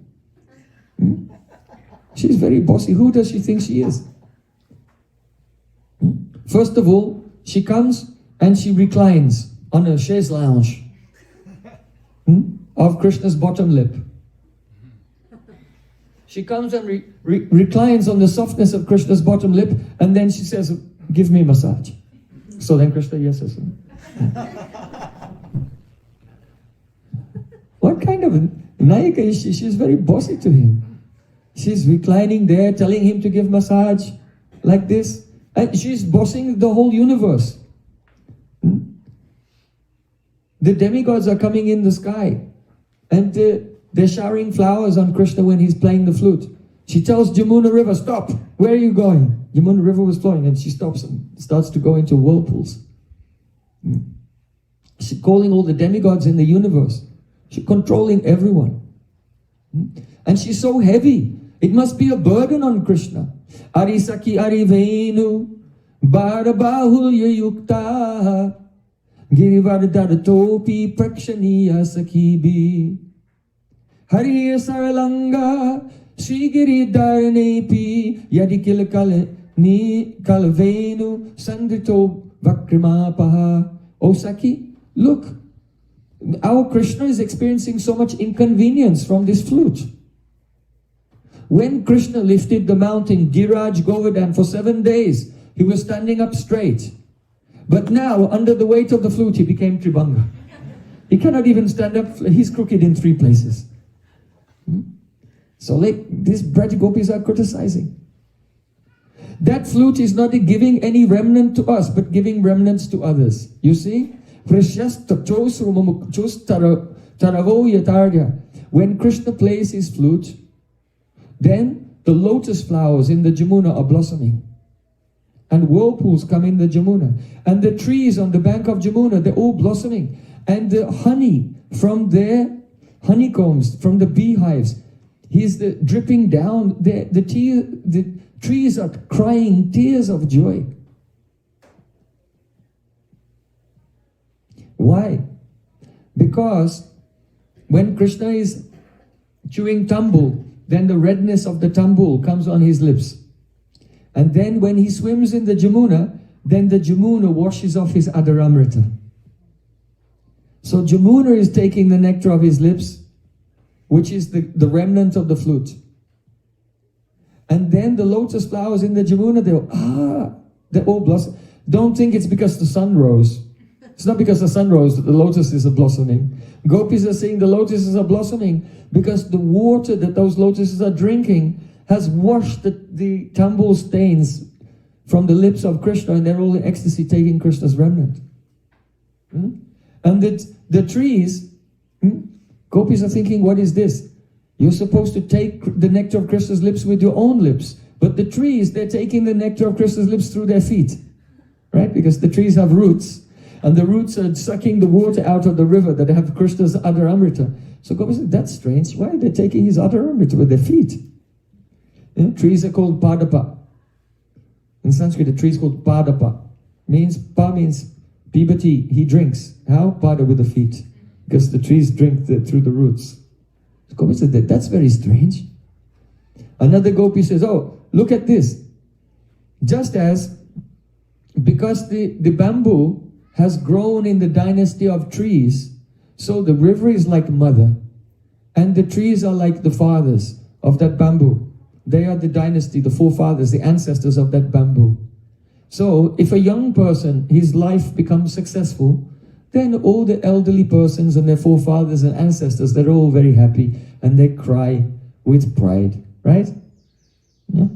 She is very bossy. Who does she think she is? First of all, she comes and she reclines on a chaise lounge of Krishna's bottom lip. She comes and reclines on the softness of Krishna's bottom lip, and then she says, give me a massage. So then Krishna yeses. What kind of Nayaka is she? She's very bossy to him. She's reclining there, telling him to give massage like this. And she's bossing the whole universe. The demigods are coming in the sky. And they're showering flowers on Krishna when he's playing the flute. She tells Jamuna River, stop. Where are you going? Jamuna River was flowing and she stops and starts to go into whirlpools. She's calling all the demigods in the universe. She's controlling everyone. And she's so heavy. It must be a burden on Krishna. Arisaki arivenu barabahulya yukta girivardadatopi prakshaniya sakibi Hariya saralanga Srigiri dharnepi yadikil kalvenu sandrito vakrimapaha. O Saki, look, our Krishna is experiencing so much inconvenience from this flute. When Krishna lifted the mountain Giraj Govardhan for 7 days, he was standing up straight. But now, under the weight of the flute, he became Tribhanga. He cannot even stand up, he's crooked in 3 places. So like these Braj Gopis are criticizing. That flute is not giving any remnant to us, but giving remnants to others. You see? When Krishna plays his flute, then the lotus flowers in the Jamuna are blossoming. And whirlpools come in the Jamuna. And the trees on the bank of Jamuna, they're all blossoming. And the honey from their honeycombs, from the beehives, he's dripping down. The trees are crying tears of joy. Why? Because when Krishna is chewing tambul, then the redness of the tambul comes on his lips. And then when he swims in the Jamuna, then the Jamuna washes off his Adaramrita. So Jamuna is taking the nectar of his lips, which is the remnant of the flute. And then the lotus flowers in the Jamuna, they're all blossom. Don't think it's because the sun rose. It's not because the sun rose that the lotuses are blossoming. Gopis are saying the lotuses are blossoming because the water that those lotuses are drinking has washed the tambul stains from the lips of Krishna, and they're all in ecstasy taking Krishna's remnant. And the trees, Gopis are thinking, what is this? You're supposed to take the nectar of Krishna's lips with your own lips. But the trees, they're taking the nectar of Krishna's lips through their feet. Right? Because the trees have roots. And the roots are sucking the water out of the river that have Krishna's Adaramrita. So Gopis said, that's strange. Why are they taking his Adaramrita with their feet? Trees are called padapa. In Sanskrit, the tree is called padapa. Pa means pibati, he drinks. How? Pada with the feet. Because the trees drink through the roots. So Gopi said, that's very strange. Another Gopi says, oh, look at this. Just as, because the bamboo has grown in the dynasty of trees, so the river is like mother, and the trees are like the fathers of that bamboo. They are the dynasty, the forefathers, the ancestors of that bamboo. So, if a young person, his life becomes successful, then all the elderly persons and their forefathers and ancestors, they're all very happy and they cry with pride, right? Yeah?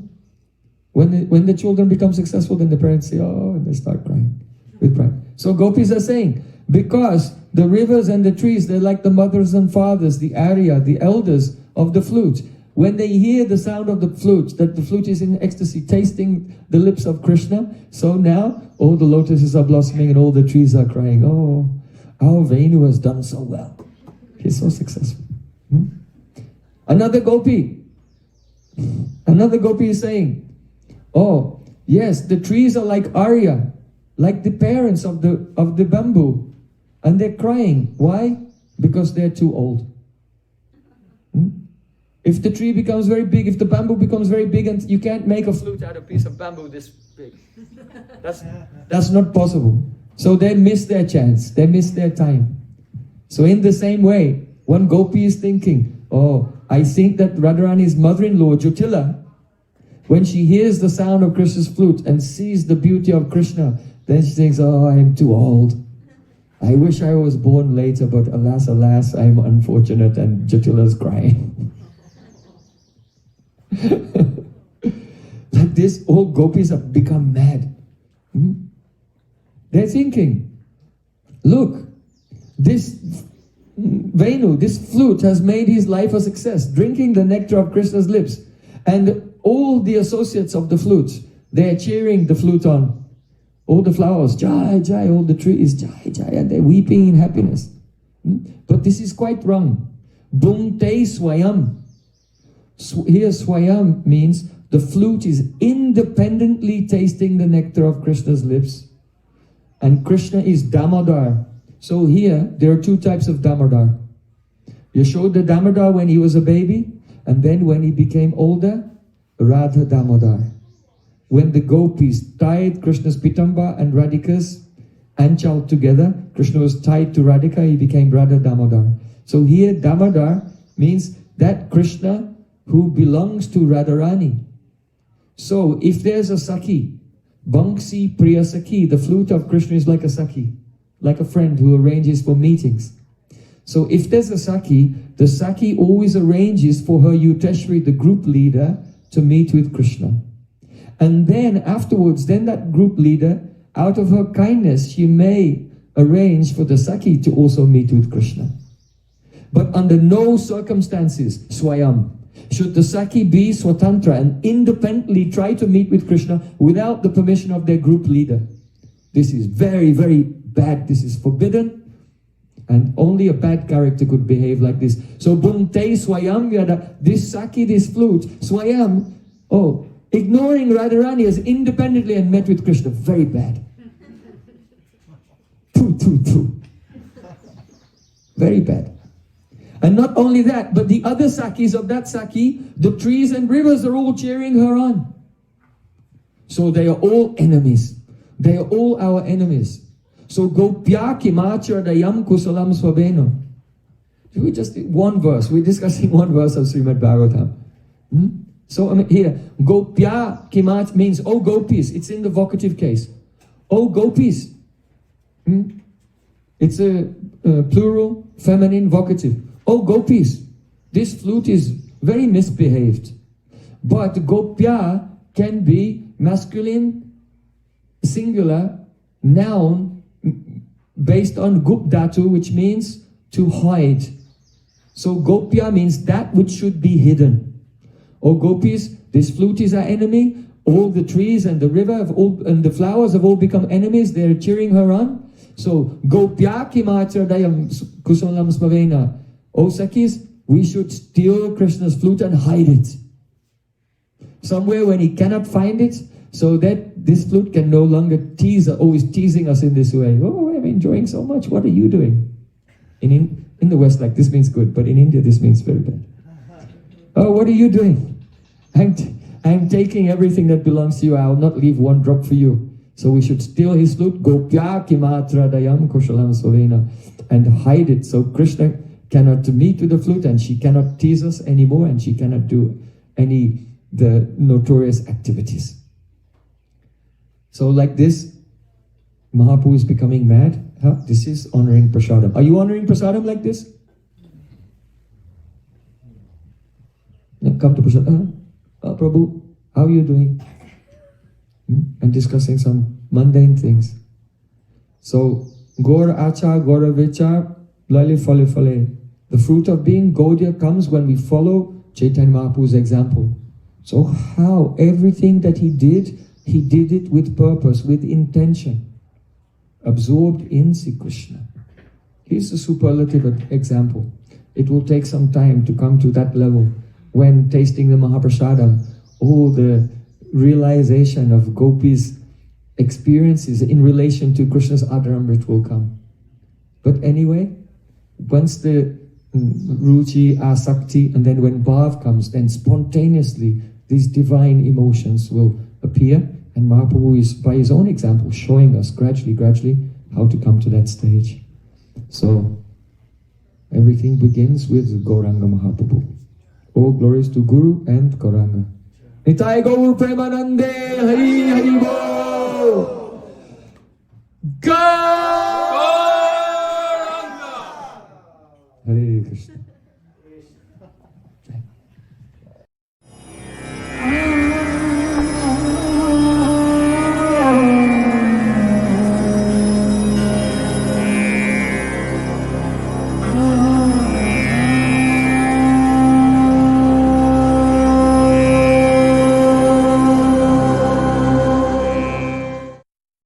When the children become successful, then the parents say, oh, and they start crying with pride. So Gopis are saying, because the rivers and the trees, they're like the mothers and fathers, the Arya, the elders of the flute. When they hear the sound of the flute, that the flute is in ecstasy, tasting the lips of Krishna, so now all the lotuses are blossoming and all the trees are crying, oh, our Venu has done so well. He's so successful. Another Gopi is saying, oh, yes, the trees are like Arya, like the parents of the bamboo, and they're crying. Why? Because they're too old. If the tree becomes very big, if the bamboo becomes very big, and you can't make a flute out of a piece of bamboo this big. That's not possible. So they miss their chance. They miss their time. So in the same way, one Gopi is thinking, oh, I think that Radharani's mother-in-law, Jyotila, when she hears the sound of Krishna's flute and sees the beauty of Krishna, then she thinks, oh, I am too old. I wish I was born later, but alas, alas, I am unfortunate, and Jyotila's crying. Like this, all Gopis have become mad. They're thinking, look, this Venu, this flute has made his life a success, drinking the nectar of Krishna's lips. And all the associates of the flute, they're cheering the flute on. All the flowers, Jai, Jai, all the trees, Jai, Jai, and they're weeping in happiness. But this is quite wrong. Bhungte swayam. Here swayam means the flute is independently tasting the nectar of Krishna's lips. And Krishna is Damodar. So here, there are two types of Damodar. Yashoda Damodar when he was a baby, and then when he became older, Radha Damodar. When the gopis tied Krishna's Pitamba and Radhika's anchal together, Krishna was tied to Radhika, he became Radha Damodar. So here Damodar means that Krishna who belongs to Radharani. So if there's a Sakhi, Bansi Priya Sakhi, the flute of Krishna is like a Sakhi, like a friend who arranges for meetings. So if there's a Sakhi, the Sakhi always arranges for her Yuteshwari, the group leader, to meet with Krishna. And then afterwards, then that group leader, out of her kindness, she may arrange for the Sakhi to also meet with Krishna. But under no circumstances, Swayam, should the Sakhi be Swatantra and independently try to meet with Krishna without the permission of their group leader. This is very, very bad. This is forbidden. And only a bad character could behave like this. So Bhunte Swayam Yada, this Sakhi, this flute, Swayam, ignoring Radharani as independently and met with Krishna. Very bad. Very bad. And not only that, but the other Sakhis of that Sakhi, the trees and rivers are all cheering her on. So they are all enemies. They are all our enemies. So Gopya Kimachardayam Kusalam Swabeno. We just one verse. We're discussing one verse of Srimad Bhagavatam. So here, Gopya Kimach means, oh gopis. It's in the vocative case. Oh gopis. It's a plural, feminine vocative. Oh gopis. This flute is very misbehaved. But Gopya can be masculine, singular, noun, based on gup dhatu, which means to hide. So Gopya means that which should be hidden. Oh gopis, this flute is our enemy. All the trees and the river and the flowers have all become enemies. They're cheering her on. So Gopya Kimachardayam Kusalam Smavena. Oh Sakhis, we should steal Krishna's flute and hide it somewhere when he cannot find it, so that this flute can no longer always teasing us in this way. Oh, I'm enjoying so much. What are you doing? In the West, like this means good, but in India, this means very bad. Oh, what are you doing? I'm taking everything that belongs to you. I will not leave one drop for you. So we should steal his flute, Gopya Kimatra Dayam Kushalam Sovena, and hide it so Krishna cannot meet with the flute and she cannot tease us anymore and she cannot do the notorious activities. So like this, Mahaprabhu is becoming mad. This is honoring prasadam. Are you honoring prasadam like this? Come to prasadam. Prabhu, how are you doing? And discussing some mundane things. So, Gora Acha, Gora Vicha, Lale Fale Fale. The fruit of being Gaudiya comes when we follow Chaitanya Mahaprabhu's example. So how everything that he did it with purpose, with intention. Absorbed in Sri Krishna. Here's a superlative example. It will take some time to come to that level. When tasting the Mahaprasadam, the realization of Gopi's experiences in relation to Krishna's Adharamrit will come. But anyway, once the Ruchi, Asakti, and then when Bhav comes, then spontaneously these divine emotions will appear, and Mahaprabhu is, by his own example, showing us gradually, how to come to that stage. So, everything begins with Gauranga Mahaprabhu. All glories to Guru and Gauranga. Nitai Gaur Premanande Hari Hari Bo Gauranga Hare Krishna.